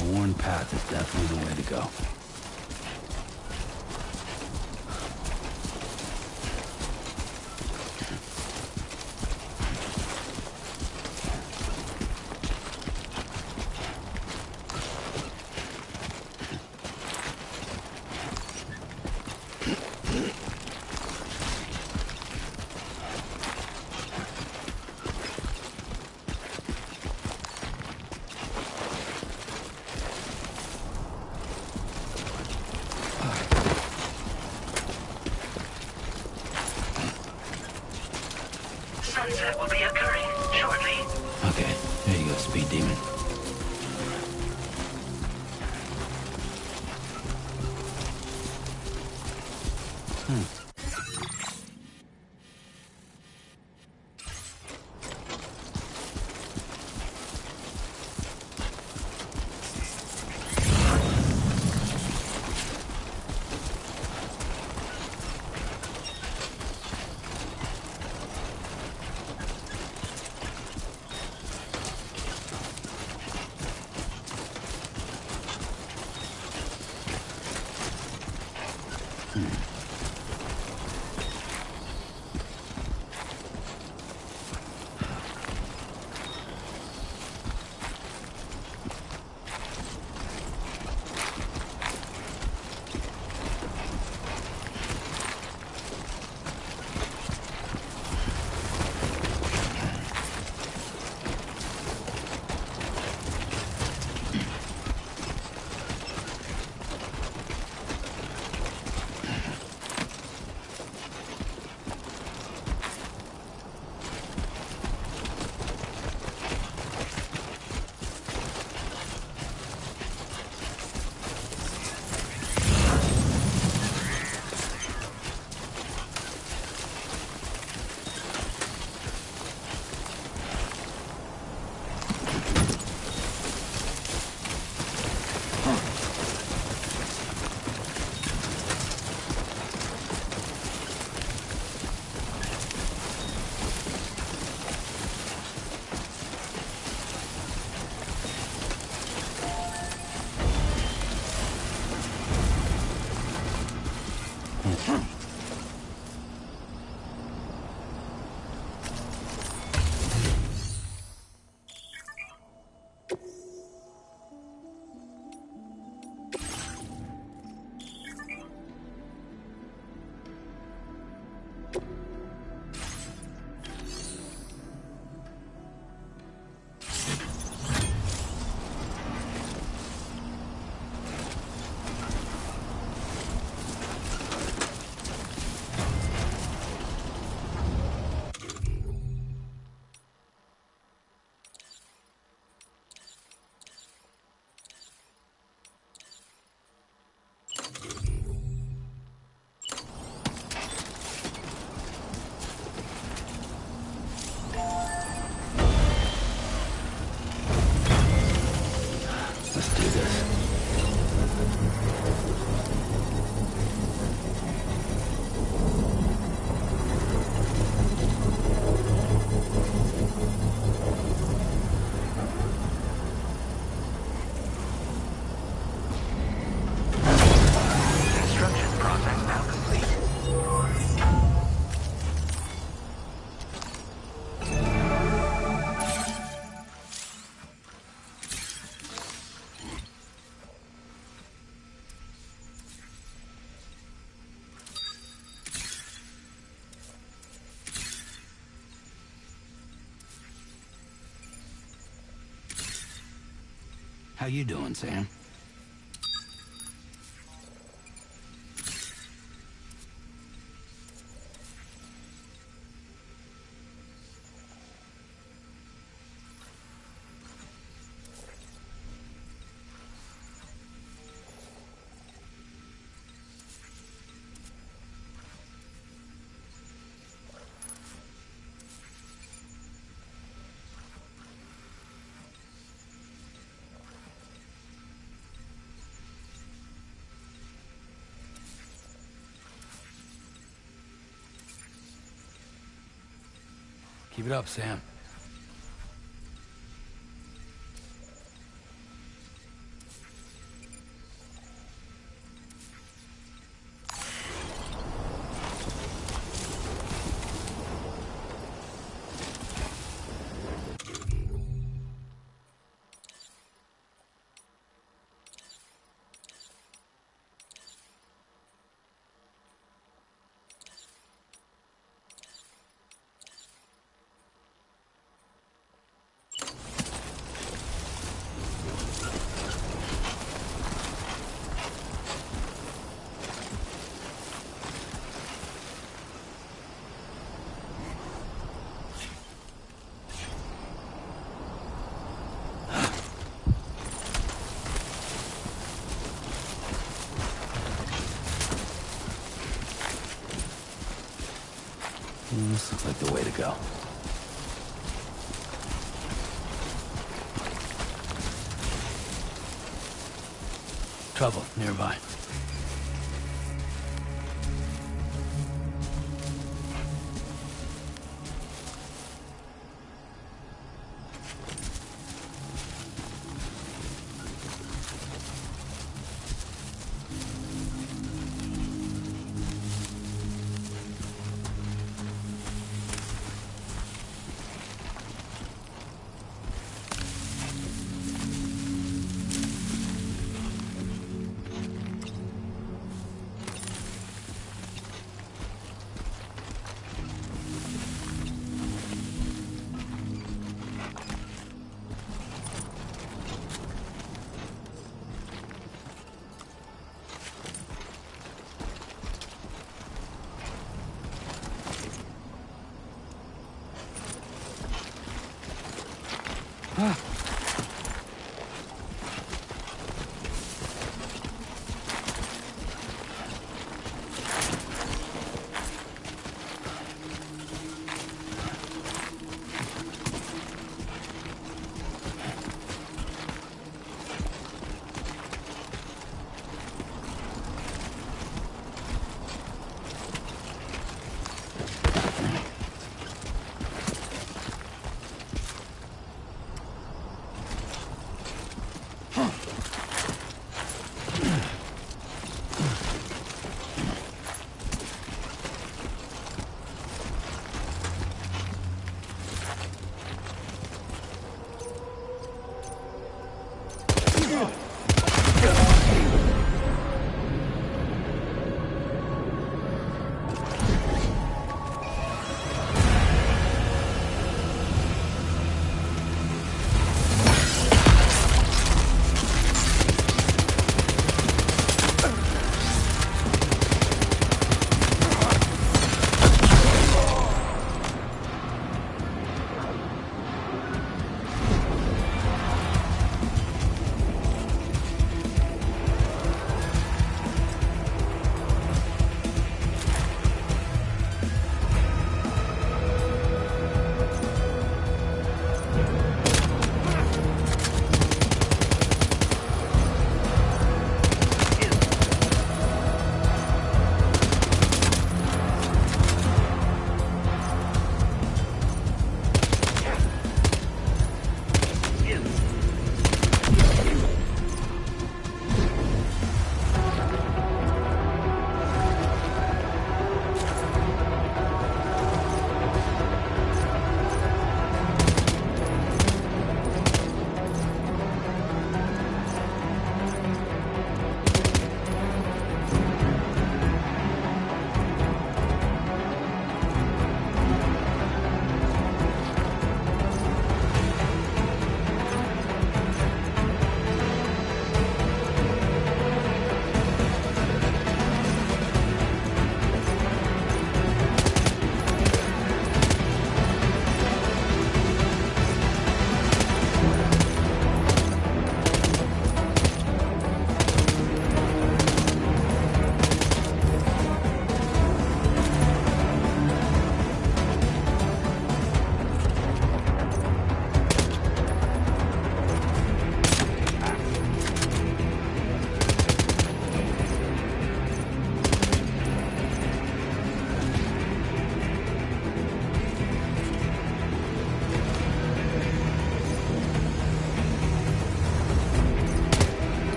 A worn path is definitely the way to go. Sunset will be occurring shortly. Okay, there you go, Speed Demon. How you doing, Sam? Keep it up, Sam. This looks like the way to go. Trouble nearby.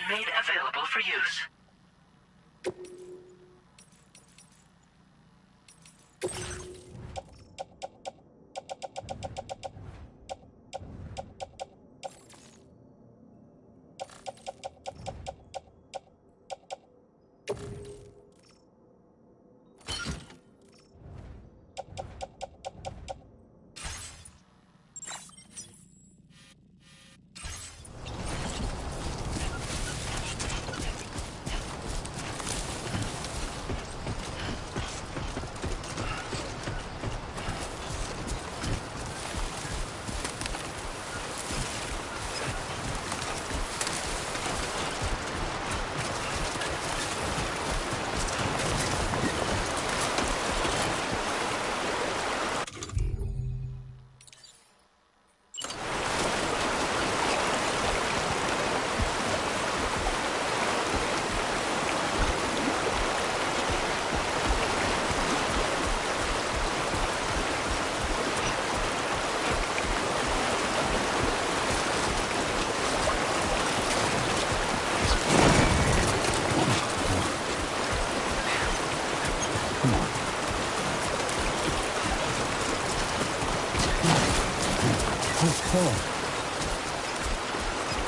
made available for use.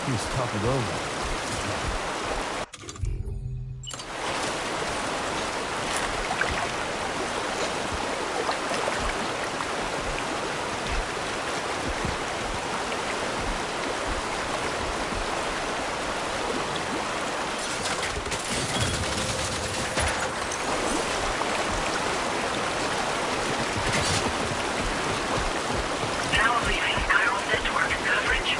He's toppled over. Now leaving chiral network coverage.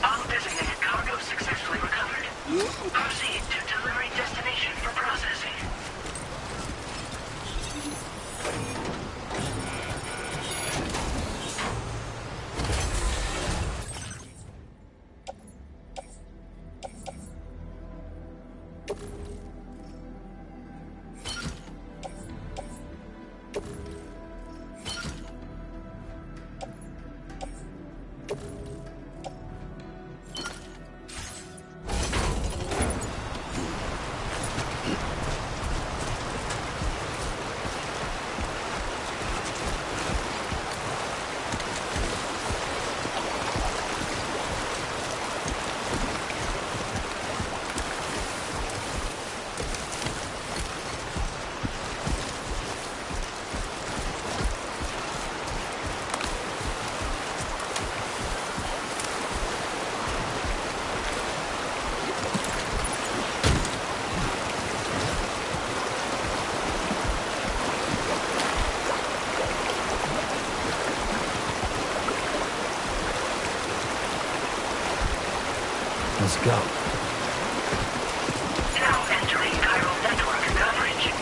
All designated cargo successfully recovered. Proceed to delivery destination for processing. Let's go. Now entering chiral network coverage.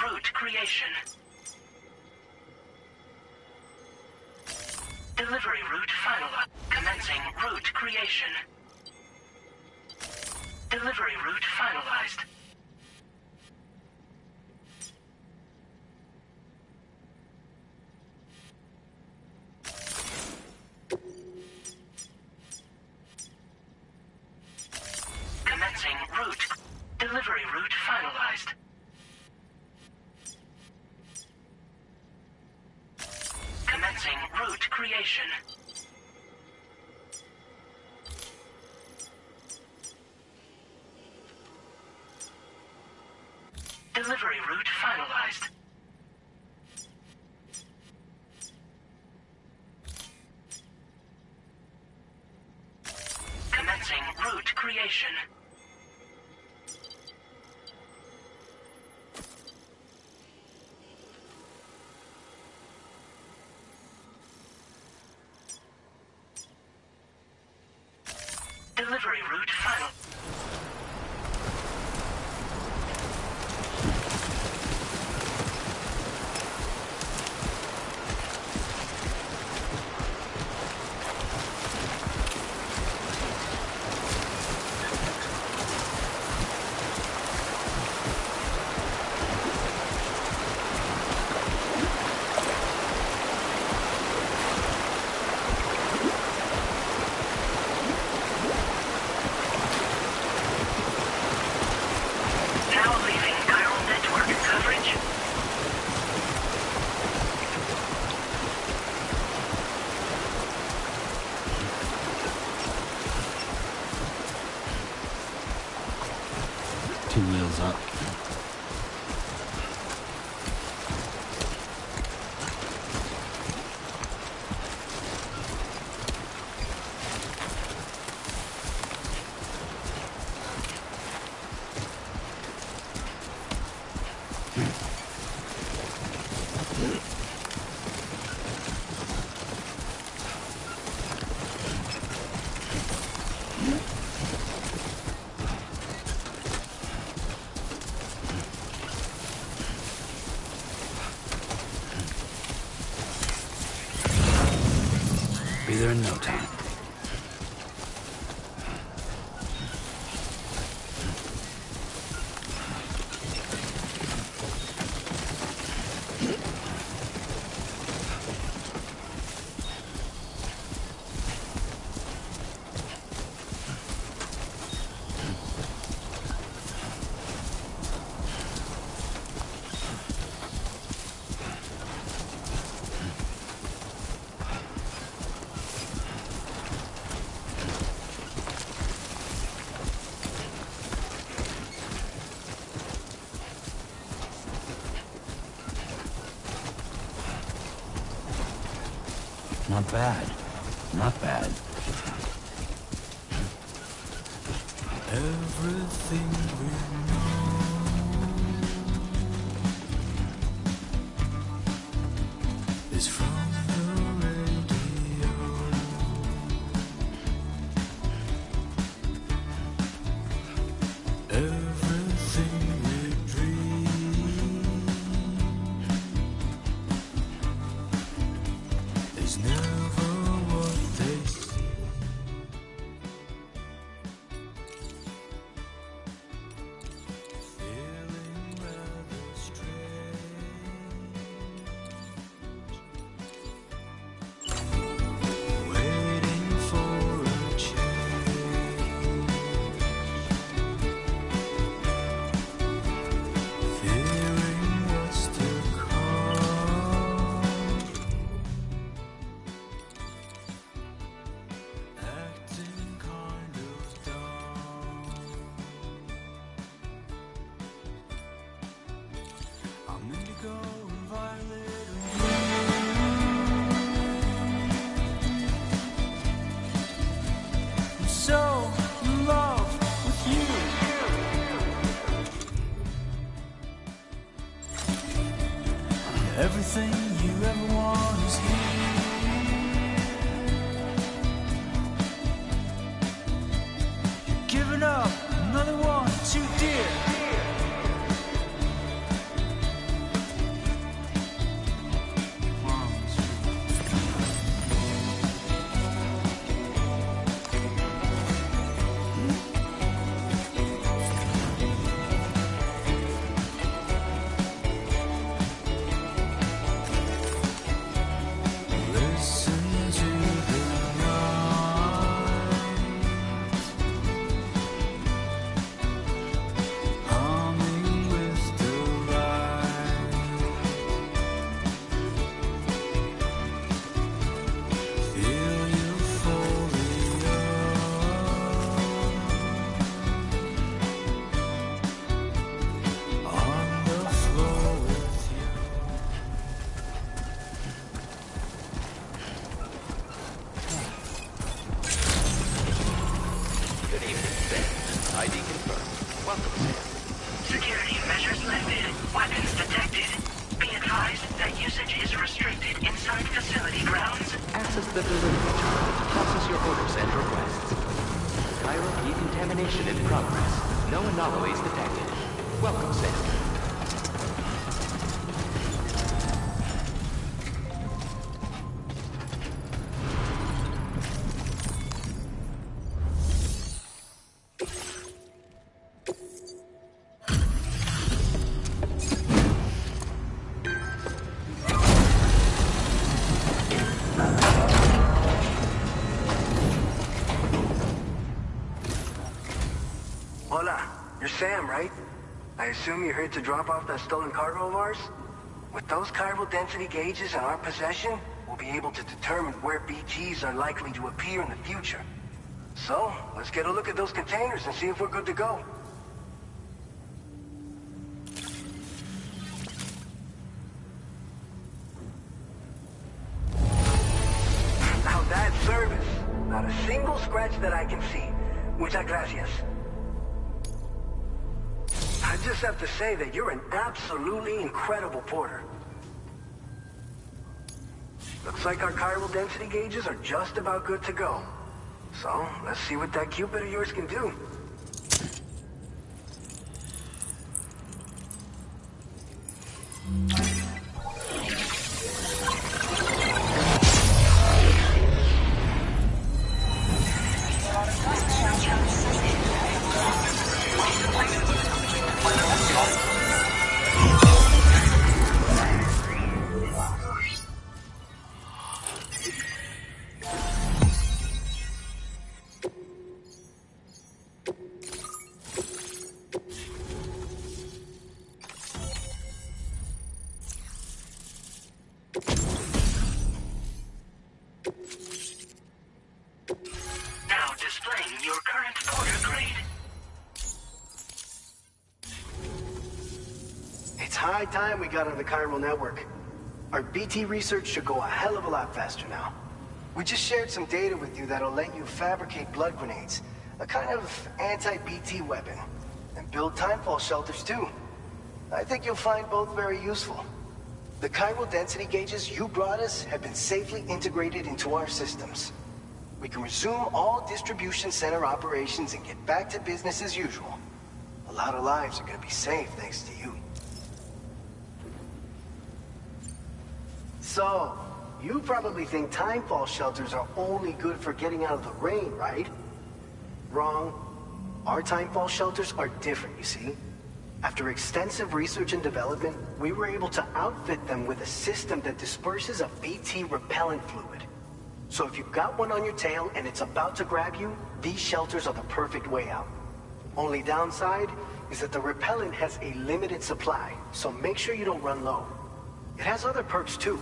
route creation. Delivery route finalized. Commencing route creation. Delivery route finalized. Commencing route. Delivery route finalized. Commencing route creation. Delivery route finalized. Commencing route creation. Delivery route final. Two wheels up. Be there in no time. Not bad. Not bad. Everything we know is from the radio. Everything we dream is never what they see. Feeling rather strange, waiting for a change, fearing what's to come, acting kind of dumb. I'm indigo and violet and blue. I'm so in love with you. Everything you ever want is here. You're giving up another one too dear. access the delivery terminal to process your orders and requests. Chiral decontamination in progress. No anomalies detected. Welcome, Sam. Sam, right? I assume you're here to drop off that stolen cargo of ours? With those chiral density gauges in our possession, we'll be able to determine where BTs are likely to appear in the future. So, let's get a look at those containers and see if we're good to go. Now that's service. Not a single scratch that I can see. Muchas gracias. I just have to say that you're an absolutely incredible porter. Looks like our chiral density gauges are just about good to go. So, let's see what that Cupid of yours can do. High time we got on the chiral network. Our BT research should go a hell of a lot faster now. We just shared some data with you that'll let you fabricate blood grenades, a kind of anti-BT weapon, and build timefall shelters too. I think you'll find both very useful. The chiral density gauges you brought us have been safely integrated into our systems. We can resume all distribution center operations and get back to business as usual. A lot of lives are gonna be saved thanks to you. So, you probably think timefall shelters are only good for getting out of the rain, right? Wrong. Our timefall shelters are different, you see. After extensive research and development, we were able to outfit them with a system that disperses a BT repellent fluid. So if you've got one on your tail and it's about to grab you, these shelters are the perfect way out. Only downside is that the repellent has a limited supply, so make sure you don't run low. It has other perks too.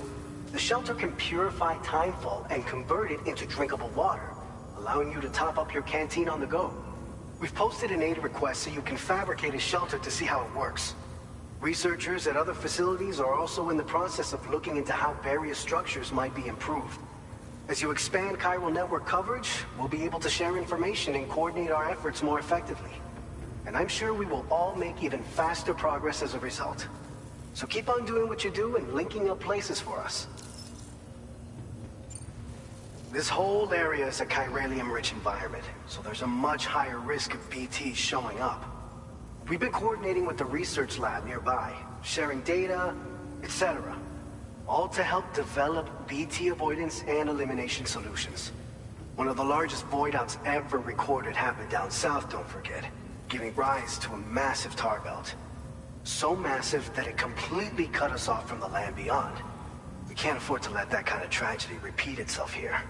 The shelter can purify timefall and convert it into drinkable water, allowing you to top up your canteen on the go. We've posted an aid request so you can fabricate a shelter to see how it works. Researchers at other facilities are also in the process of looking into how various structures might be improved. As you expand chiral network coverage, we'll be able to share information and coordinate our efforts more effectively. And I'm sure we will all make even faster progress as a result. So keep on doing what you do and linking up places for us. This whole area is a chiralium-rich environment, so there's a much higher risk of BTs showing up. We've been coordinating with the research lab nearby, sharing data, etc. All to help develop BT avoidance and elimination solutions. One of the largest void outs ever recorded happened down south, don't forget, giving rise to a massive tar belt. So massive that it completely cut us off from the land beyond. We can't afford to let that kind of tragedy repeat itself here.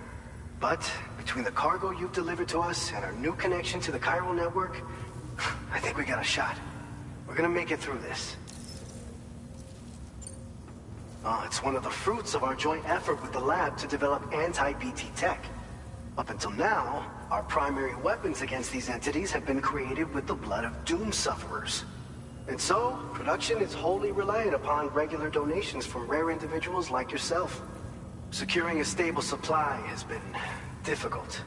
But between the cargo you've delivered to us and our new connection to the chiral network, I think we got a shot. We're gonna make it through this. It's one of the fruits of our joint effort with the lab to develop anti-BT tech. Up until now, our primary weapons against these entities have been created with the blood of doom sufferers. And so, production is wholly reliant upon regular donations from rare individuals like yourself. Securing a stable supply has been difficult.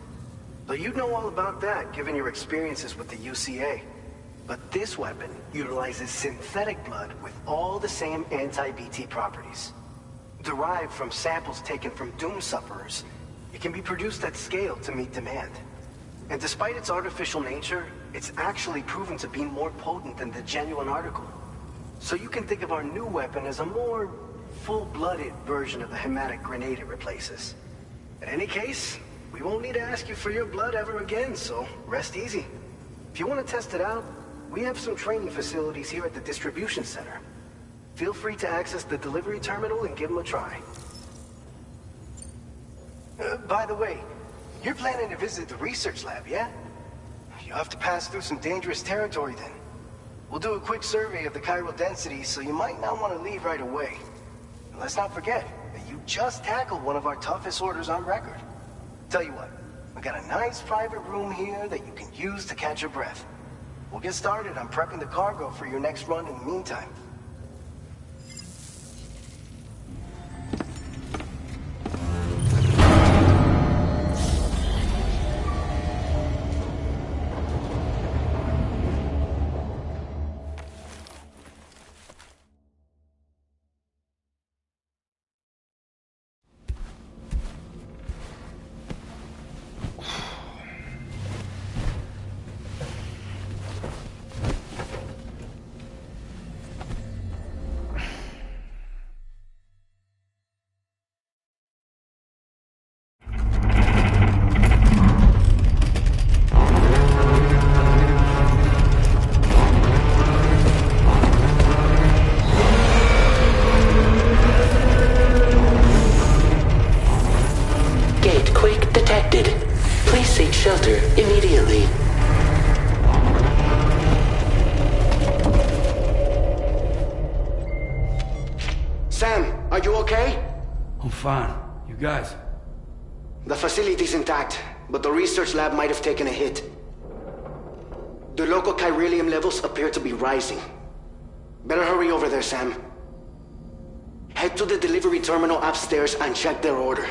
Though you'd know all about that, given your experiences with the UCA. But this weapon utilizes synthetic blood with all the same anti-BT properties. Derived from samples taken from doom sufferers It can be produced at scale to meet demand. And despite its artificial nature, it's actually proven to be more potent than the genuine article. So you can think of our new weapon as a more full-blooded version of the hematic grenade it replaces. In any case, we won't need to ask you for your blood ever again, so rest easy. If you want to test it out, we have some training facilities here at the distribution center. Feel free to access the delivery terminal and give them a try. By the way, you're planning to visit the research lab, yeah? You'll have to pass through some dangerous territory then. We'll do a quick survey of the chiral density, so you might not want to leave right away. And let's not forget that you just tackled one of our toughest orders on record. Tell you what, we got a nice private room here that you can use to catch your breath. We'll get started on prepping the cargo for your next run in the meantime. Shelter immediately. Sam, are you okay? I'm fine. You guys? The facility's intact, but the research lab might have taken a hit. The local chiralium levels appear to be rising. Better hurry over there, Sam. Head to the delivery terminal upstairs and check their order.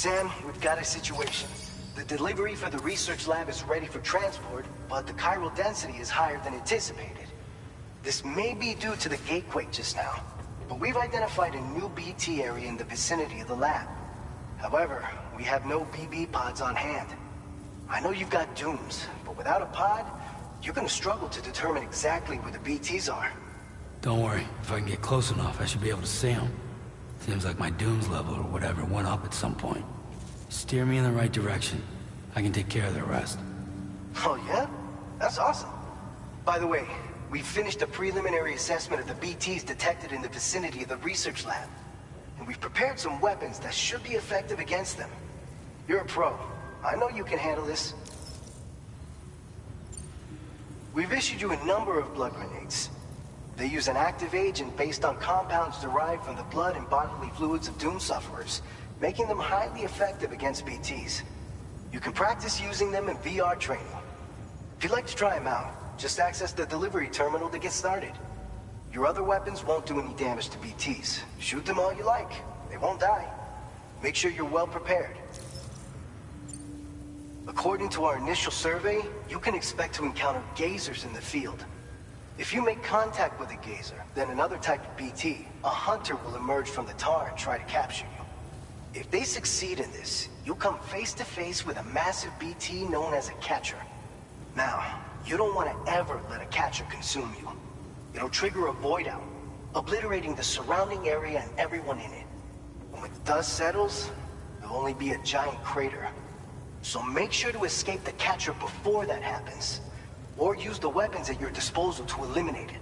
Sam, we've got a situation. The delivery for the research lab is ready for transport, but the chiral density is higher than anticipated. This may be due to the gateway just now, but we've identified a new BT area in the vicinity of the lab. However, we have no BB pods on hand. I know you've got dooms, but without a pod, you're gonna struggle to determine exactly where the BTs are. Don't worry, if I can get close enough, I should be able to see them. Seems like my dooms level or whatever went up at some point. Steer me in the right direction. I can take care of the rest. Oh yeah? That's awesome. By the way, we finished a preliminary assessment of the BTs detected in the vicinity of the research lab. And we've prepared some weapons that should be effective against them. You're a pro. I know you can handle this. We've issued you a number of blood grenades. They use an active agent based on compounds derived from the blood and bodily fluids of Doom sufferers, making them highly effective against BTs. You can practice using them in VR training. If you'd like to try them out, just access the delivery terminal to get started. Your other weapons won't do any damage to BTs. Shoot them all you like. They won't die. Make sure you're well prepared. According to our initial survey, you can expect to encounter gazers in the field. If you make contact with a gazer, then another type of BT, a hunter will emerge from the tar and try to capture you. If they succeed in this, you'll come face to face with a massive BT known as a catcher. Now, you don't want to ever let a catcher consume you. It'll trigger a void out, obliterating the surrounding area and everyone in it. And when the dust settles, there'll only be a giant crater. So make sure to escape the catcher before that happens, or use the weapons at your disposal to eliminate it.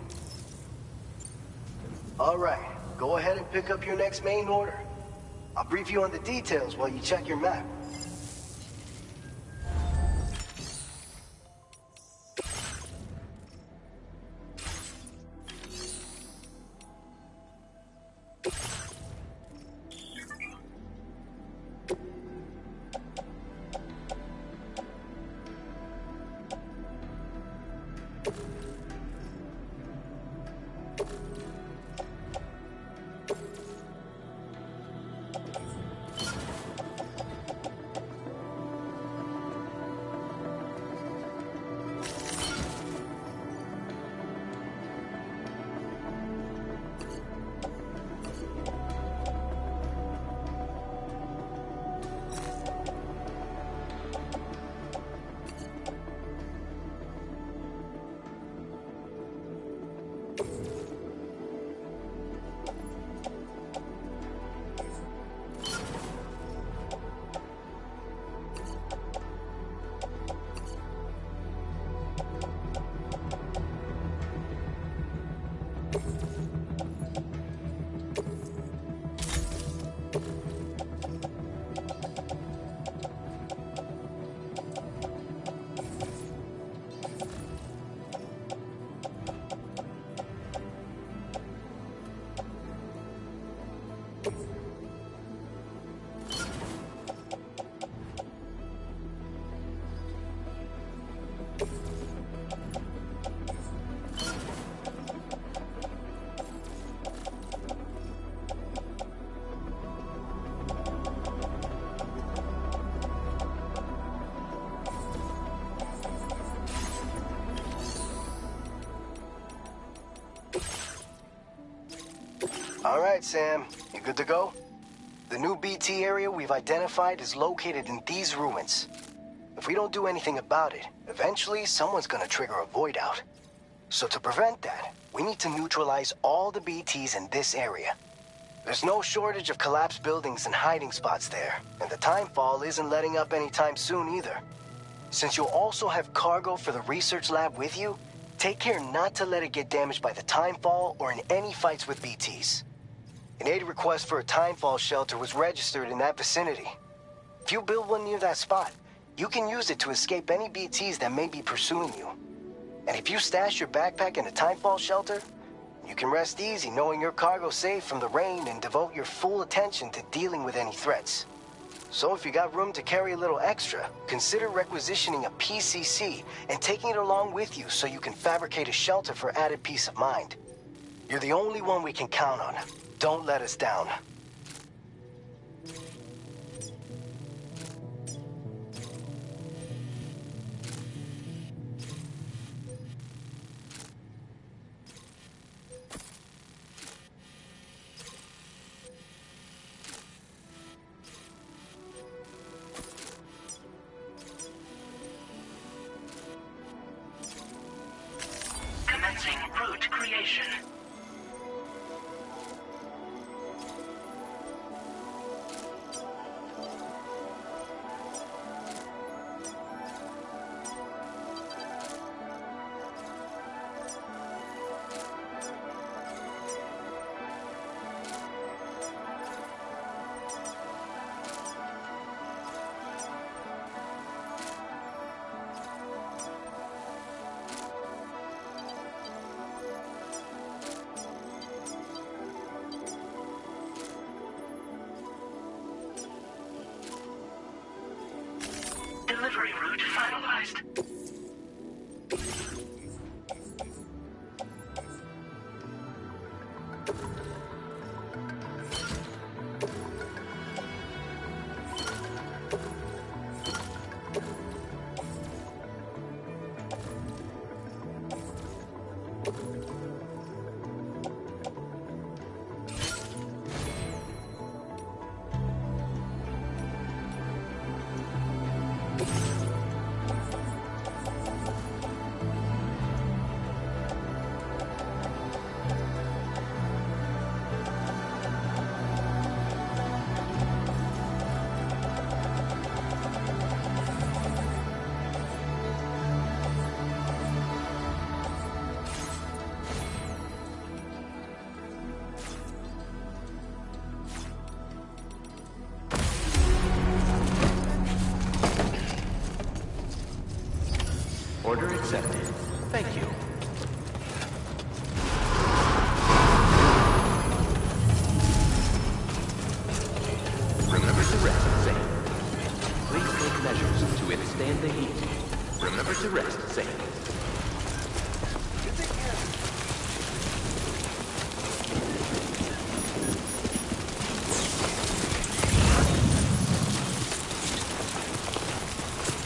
All right, go ahead and pick up your next main order. I'll brief you on the details while you check your map. All right, Sam. You good to go? The new BT area we've identified is located in these ruins. If we don't do anything about it, eventually someone's gonna trigger a void out. So to prevent that, we need to neutralize all the BTs in this area. There's no shortage of collapsed buildings and hiding spots there, and the timefall isn't letting up anytime soon either. Since you'll also have cargo for the research lab with you, take care not to let it get damaged by the timefall or in any fights with BTs. An aid request for a timefall shelter was registered in that vicinity. If you build one near that spot, you can use it to escape any BTs that may be pursuing you. And if you stash your backpack in a timefall shelter, you can rest easy knowing your cargo's safe from the rain and devote your full attention to dealing with any threats. So if you got room to carry a little extra, consider requisitioning a PCC and taking it along with you so you can fabricate a shelter for added peace of mind. You're the only one we can count on. Don't let us down. delivery route finalized. Order accepted. Thank you. Remember to rest safe. Please take measures to withstand the heat. Remember to rest safe.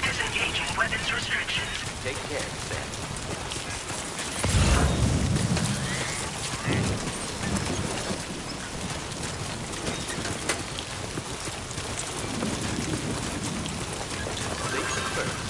Disengaging weapons restrictions. Take care, Sam. Safety first.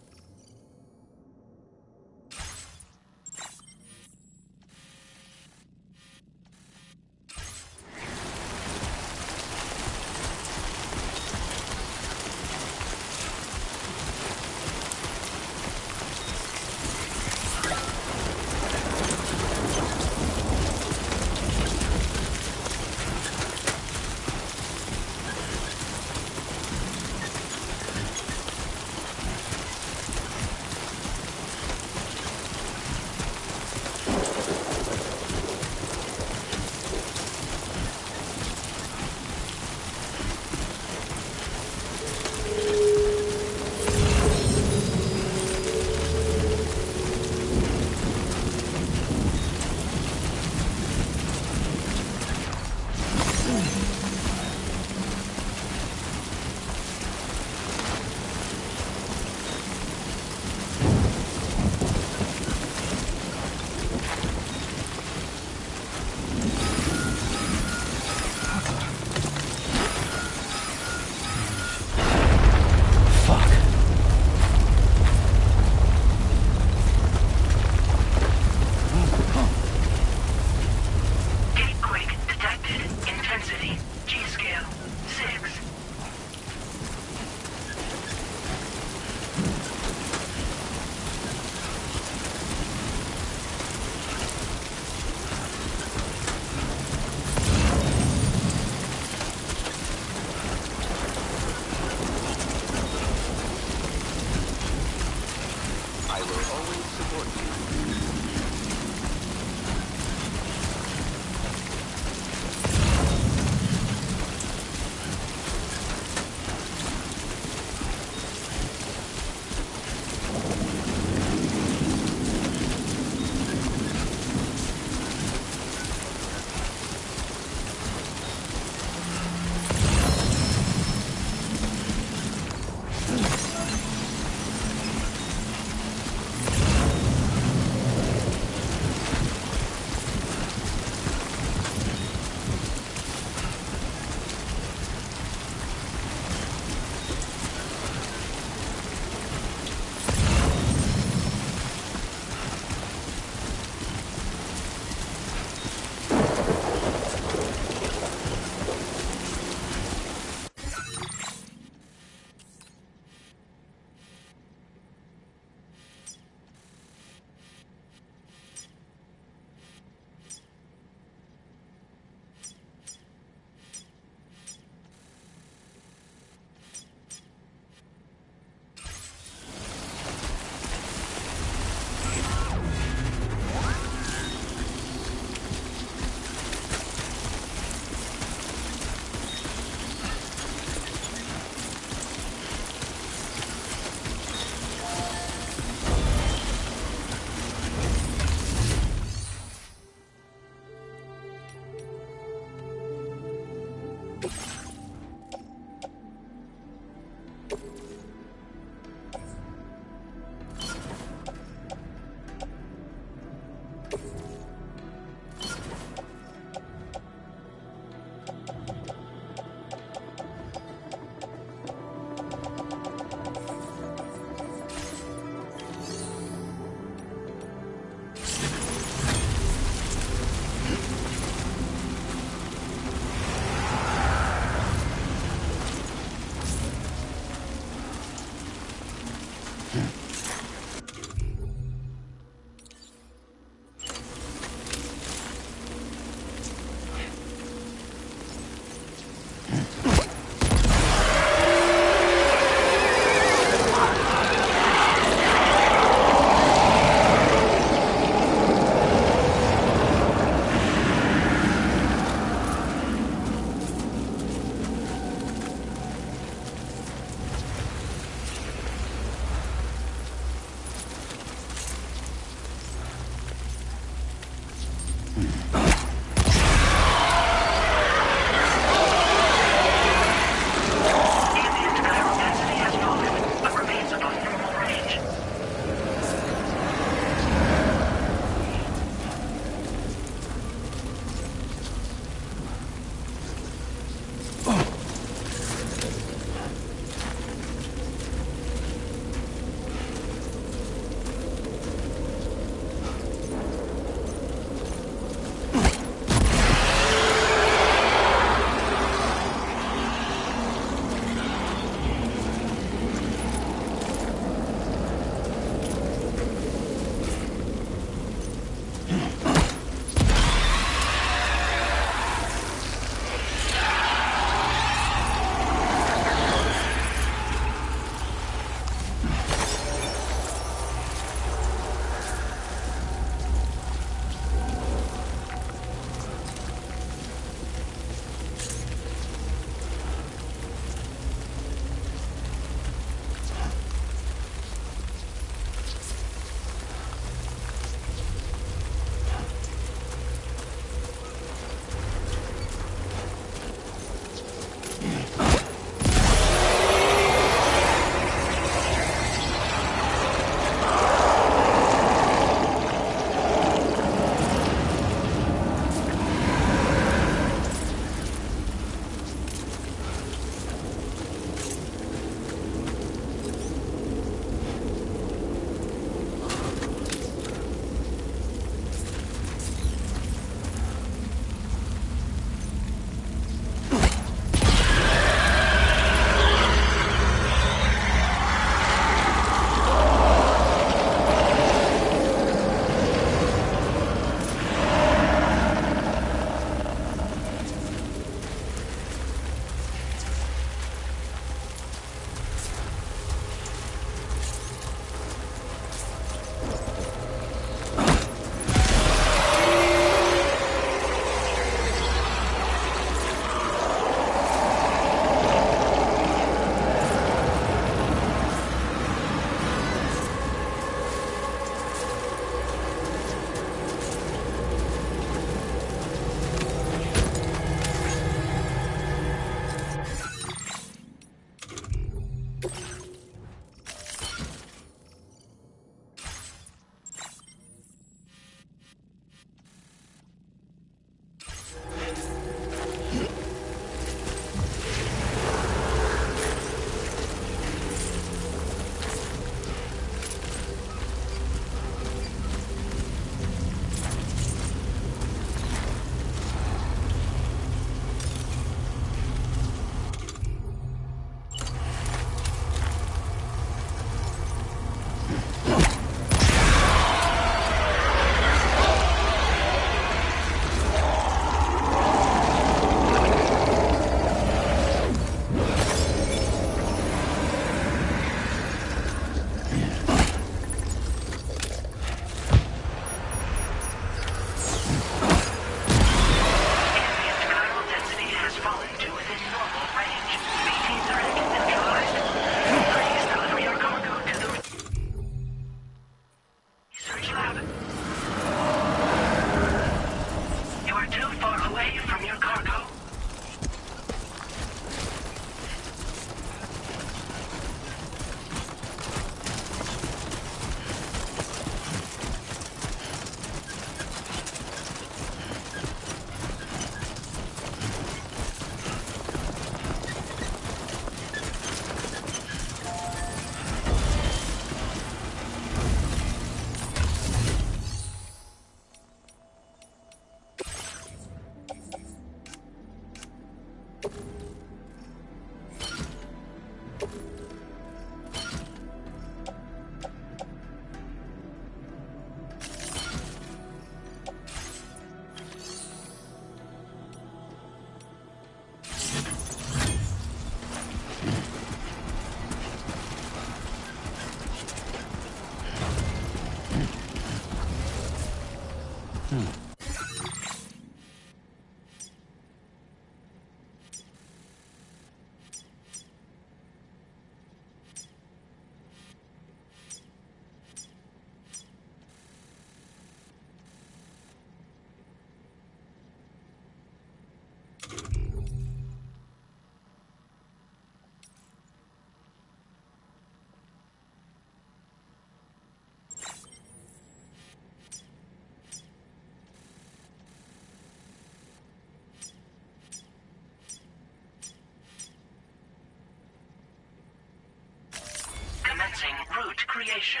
Commencing route creation.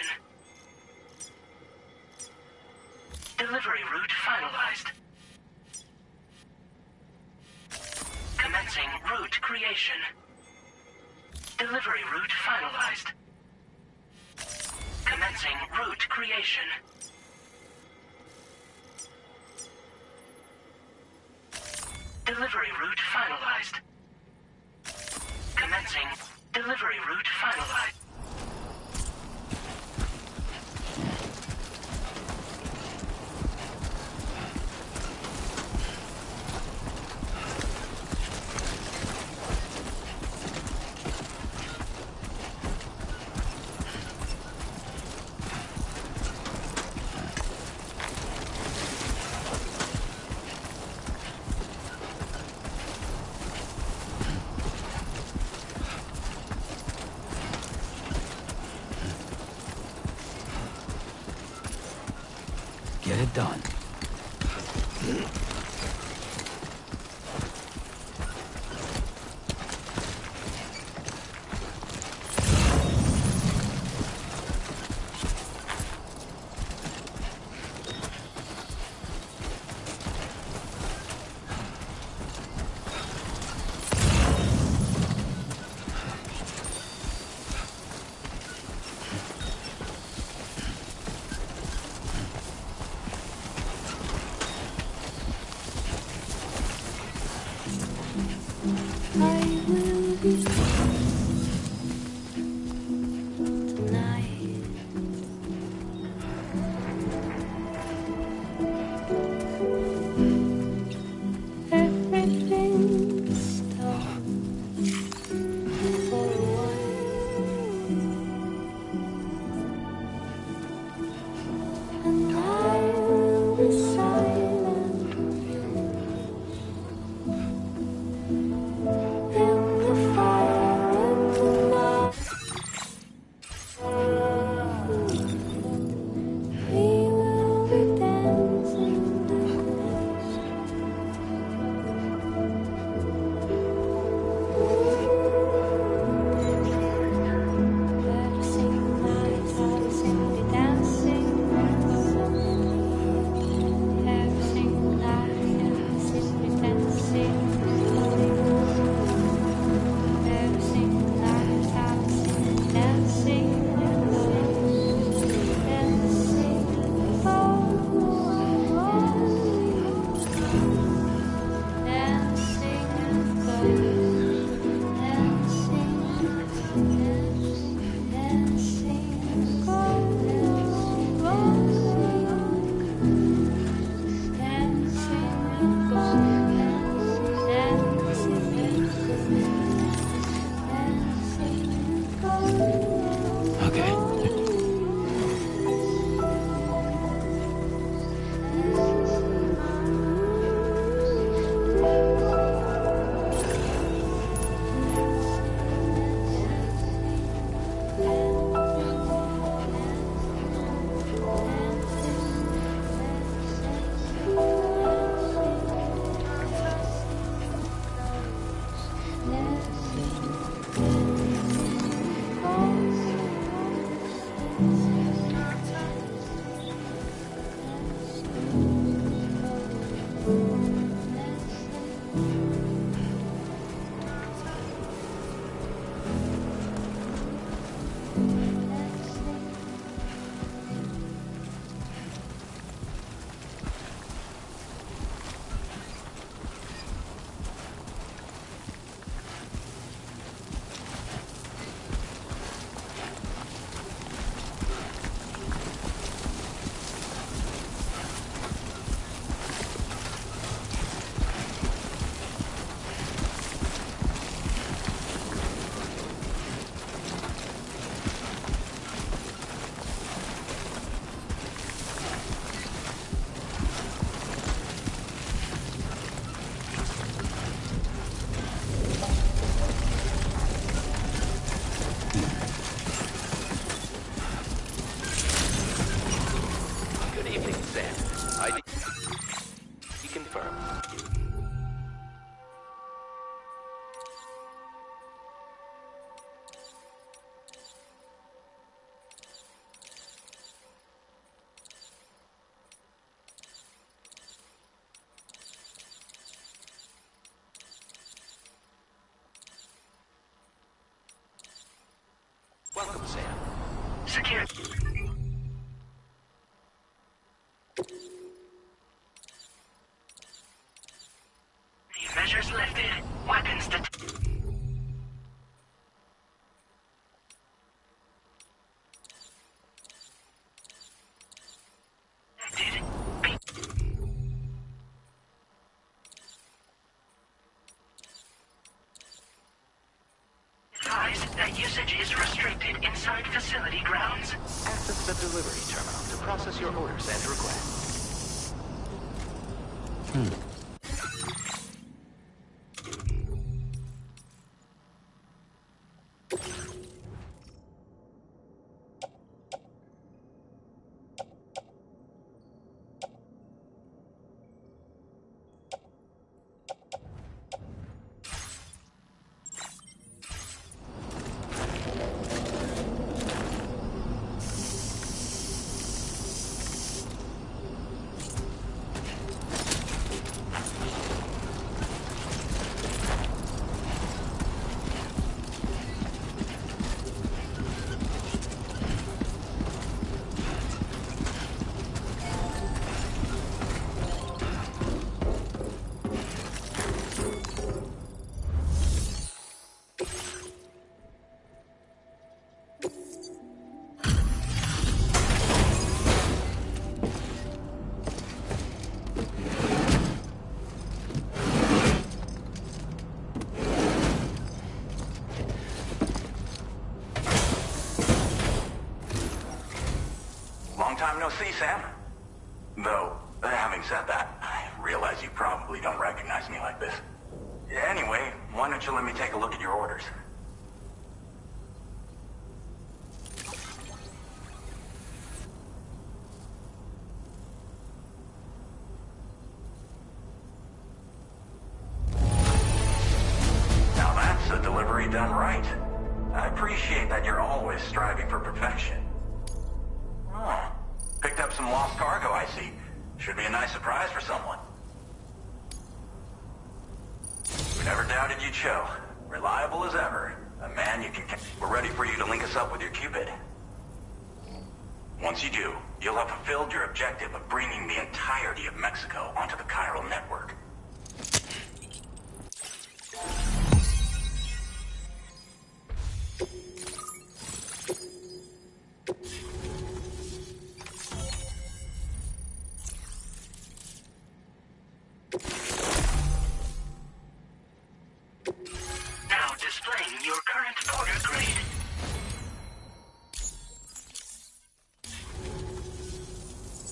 Delivery route finalized. Commencing route creation. Delivery route finalized. Commencing route creation. Delivery route finalized. Commencing delivery route finalized. Get it done. In the fire Welcome, Sam. Secure. Measures lifted. Weapons detected. Advised that usage is restricted inside facility grounds. Access the delivery terminal to process your orders and requests. Long time no see, Sam. Though, having said that, I realize you probably don't recognize me like this. Anyway, why don't you let me take a look at your orders? Now that's a delivery done right. I appreciate that you're always striving for perfection. Oh, picked up some lost cargo, I see. Should be a nice surprise for someone. We never doubted you'd show. Reliable as ever. A man you can... We're ready for you to link us up with your Cupid. Once you do, you'll have fulfilled your objective of bringing the entirety of Mexico onto the chiral network. Now displaying your current order grade.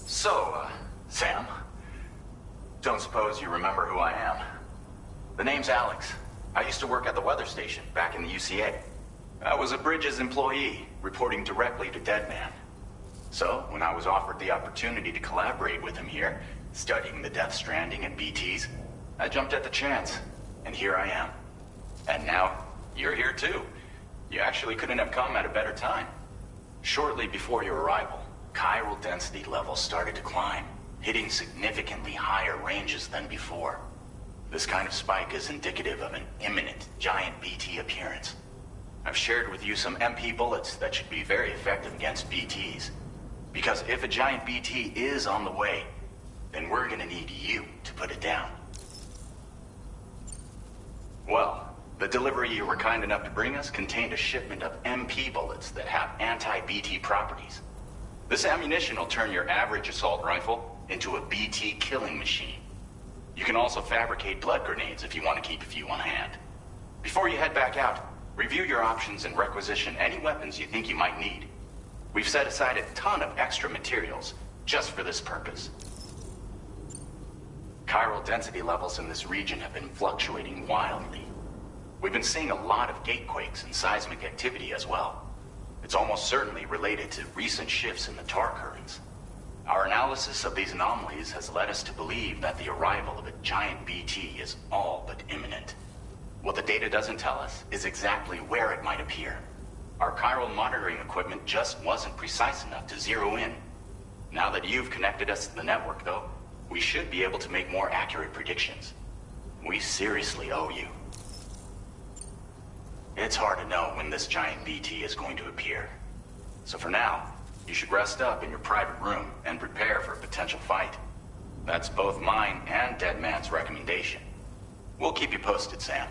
So, Sam? Don't suppose you remember who I am? The name's Alex. I used to work at the weather station back in the UCA. I was a Bridges employee, reporting directly to Deadman. So, when I was offered the opportunity to collaborate with him here, studying the Death Stranding and BTs, I jumped at the chance, and here I am. And now, you're here too. You actually couldn't have come at a better time. Shortly before your arrival, chiral density levels started to climb, hitting significantly higher ranges than before. This kind of spike is indicative of an imminent giant BT appearance. I've shared with you some MP bullets that should be very effective against BTs. Because if a giant BT is on the way, then we're gonna need you to put it down. Well, the delivery you were kind enough to bring us contained a shipment of MP bullets that have anti-BT properties. This ammunition will turn your average assault rifle into a BT killing machine. You can also fabricate blood grenades if you want to keep a few on hand. Before you head back out, review your options and requisition any weapons you think you might need. We've set aside a ton of extra materials just for this purpose. Chiral density levels in this region have been fluctuating wildly. We've been seeing a lot of gatequakes and seismic activity as well. It's almost certainly related to recent shifts in the tar currents. Our analysis of these anomalies has led us to believe that the arrival of a giant BT is all but imminent. What the data doesn't tell us is exactly where it might appear. Our chiral monitoring equipment just wasn't precise enough to zero in. Now that you've connected us to the network, though, we should be able to make more accurate predictions. We seriously owe you. It's hard to know when this giant BT is going to appear. So for now, you should rest up in your private room and prepare for a potential fight. That's both mine and Dead Man's recommendation. We'll keep you posted, Sam.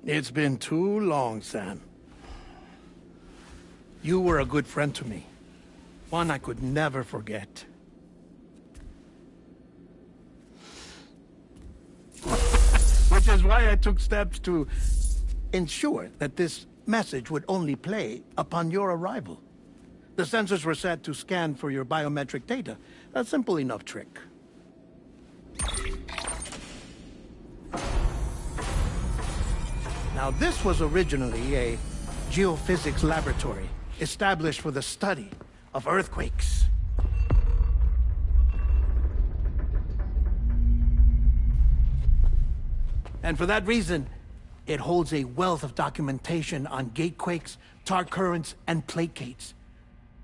It's been too long, Sam. You were a good friend to me. One I could never forget. Which is why I took steps to ensure that this message would only play upon your arrival. The sensors were set to scan for your biometric data. A simple enough trick. Now, this was originally a geophysics laboratory established for the study of earthquakes. And for that reason, it holds a wealth of documentation on gatequakes, tar currents, and placates.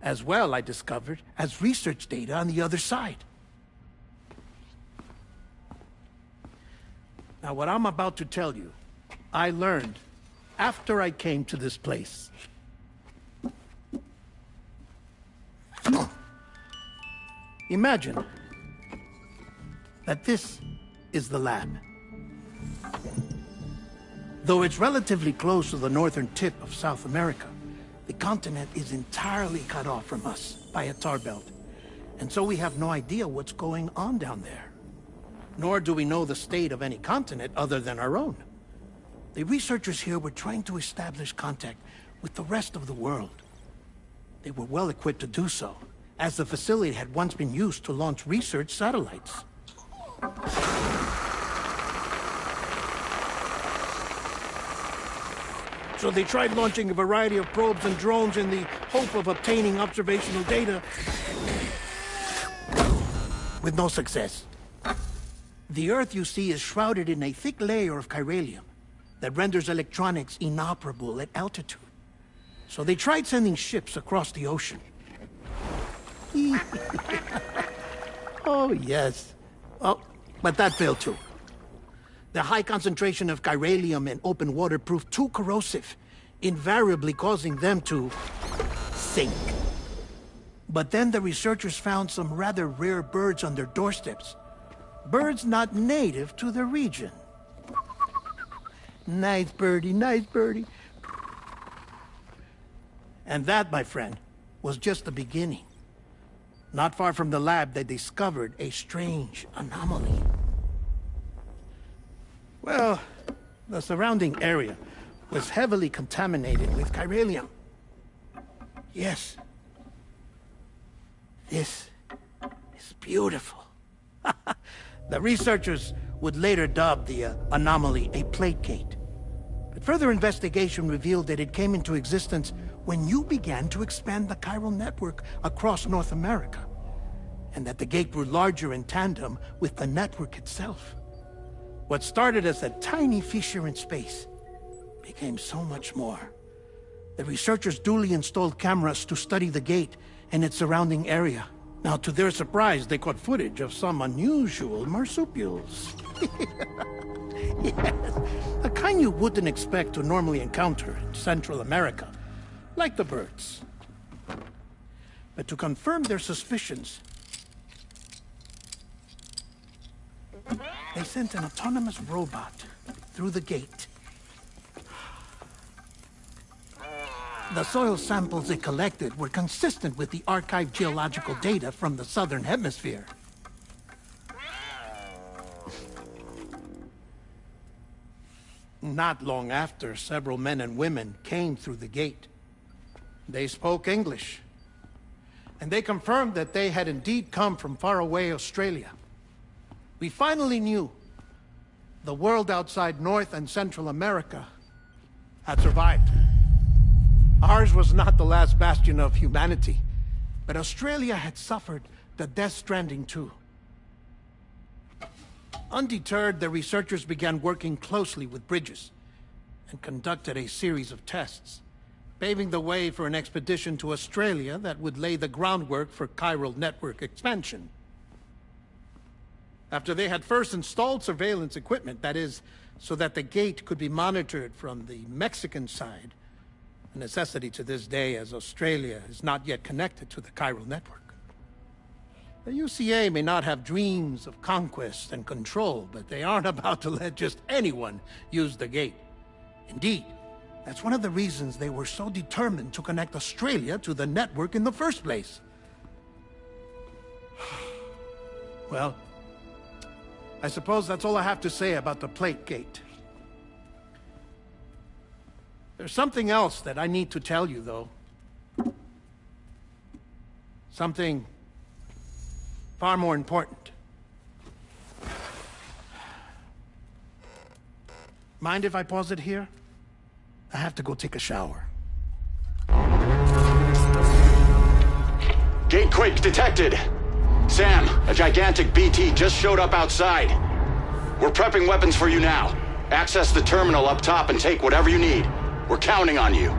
As well, I discovered, as research data on the other side. Now, what I'm about to tell you, I learned after I came to this place. Imagine that this is the lab. Though it's relatively close to the northern tip of South America, the continent is entirely cut off from us by a tar belt. And so we have no idea what's going on down there. Nor do we know the state of any continent other than our own. The researchers here were trying to establish contact with the rest of the world. They were well equipped to do so, as the facility had once been used to launch research satellites. So they tried launching a variety of probes and drones in the hope of obtaining observational data, with no success. The Earth, you see, is shrouded in a thick layer of chiralium that renders electronics inoperable at altitude. So they tried sending ships across the ocean. Oh, yes. Oh, but that failed too. The high concentration of chiralium in open water proved too corrosive, invariably causing them to sink. But then the researchers found some rather rare birds on their doorsteps. Birds not native to the region. Nice birdie, nice birdie. And that, my friend, was just the beginning. Not far from the lab, they discovered a strange anomaly. Well, the surrounding area was heavily contaminated with chiralium. Yes. This is beautiful. The researchers would later dub the anomaly a plate gate. But further investigation revealed that it came into existence when you began to expand the chiral network across North America, and that the gate grew larger in tandem with the network itself. What started as a tiny fissure in space became so much more. The researchers duly installed cameras to study the gate and its surrounding area. Now, to their surprise, they caught footage of some unusual marsupials. Yes, a kind you wouldn't expect to normally encounter in Central America, like the birds. But to confirm their suspicions, they sent an autonomous robot through the gate. The soil samples it collected were consistent with the archived geological data from the southern hemisphere. Not long after, several men and women came through the gate. They spoke English, and they confirmed that they had indeed come from faraway Australia. We finally knew the world outside North and Central America had survived. Ours was not the last bastion of humanity, but Australia had suffered the Death Stranding too. Undeterred, the researchers began working closely with Bridges and conducted a series of tests, paving the way for an expedition to Australia that would lay the groundwork for chiral network expansion. After they had first installed surveillance equipment, that is, so that the gate could be monitored from the Mexican side, a necessity to this day as Australia is not yet connected to the chiral network. The UCA may not have dreams of conquest and control, but they aren't about to let just anyone use the gate. Indeed, that's one of the reasons they were so determined to connect Australia to the network in the first place. Well, I suppose that's all I have to say about the plate gate. There's something else that I need to tell you, though. Something far more important. Mind if I pause it here? I have to go take a shower. Gate quake detected. Sam, a gigantic BT just showed up outside. We're prepping weapons for you now. Access the terminal up top and take whatever you need. We're counting on you.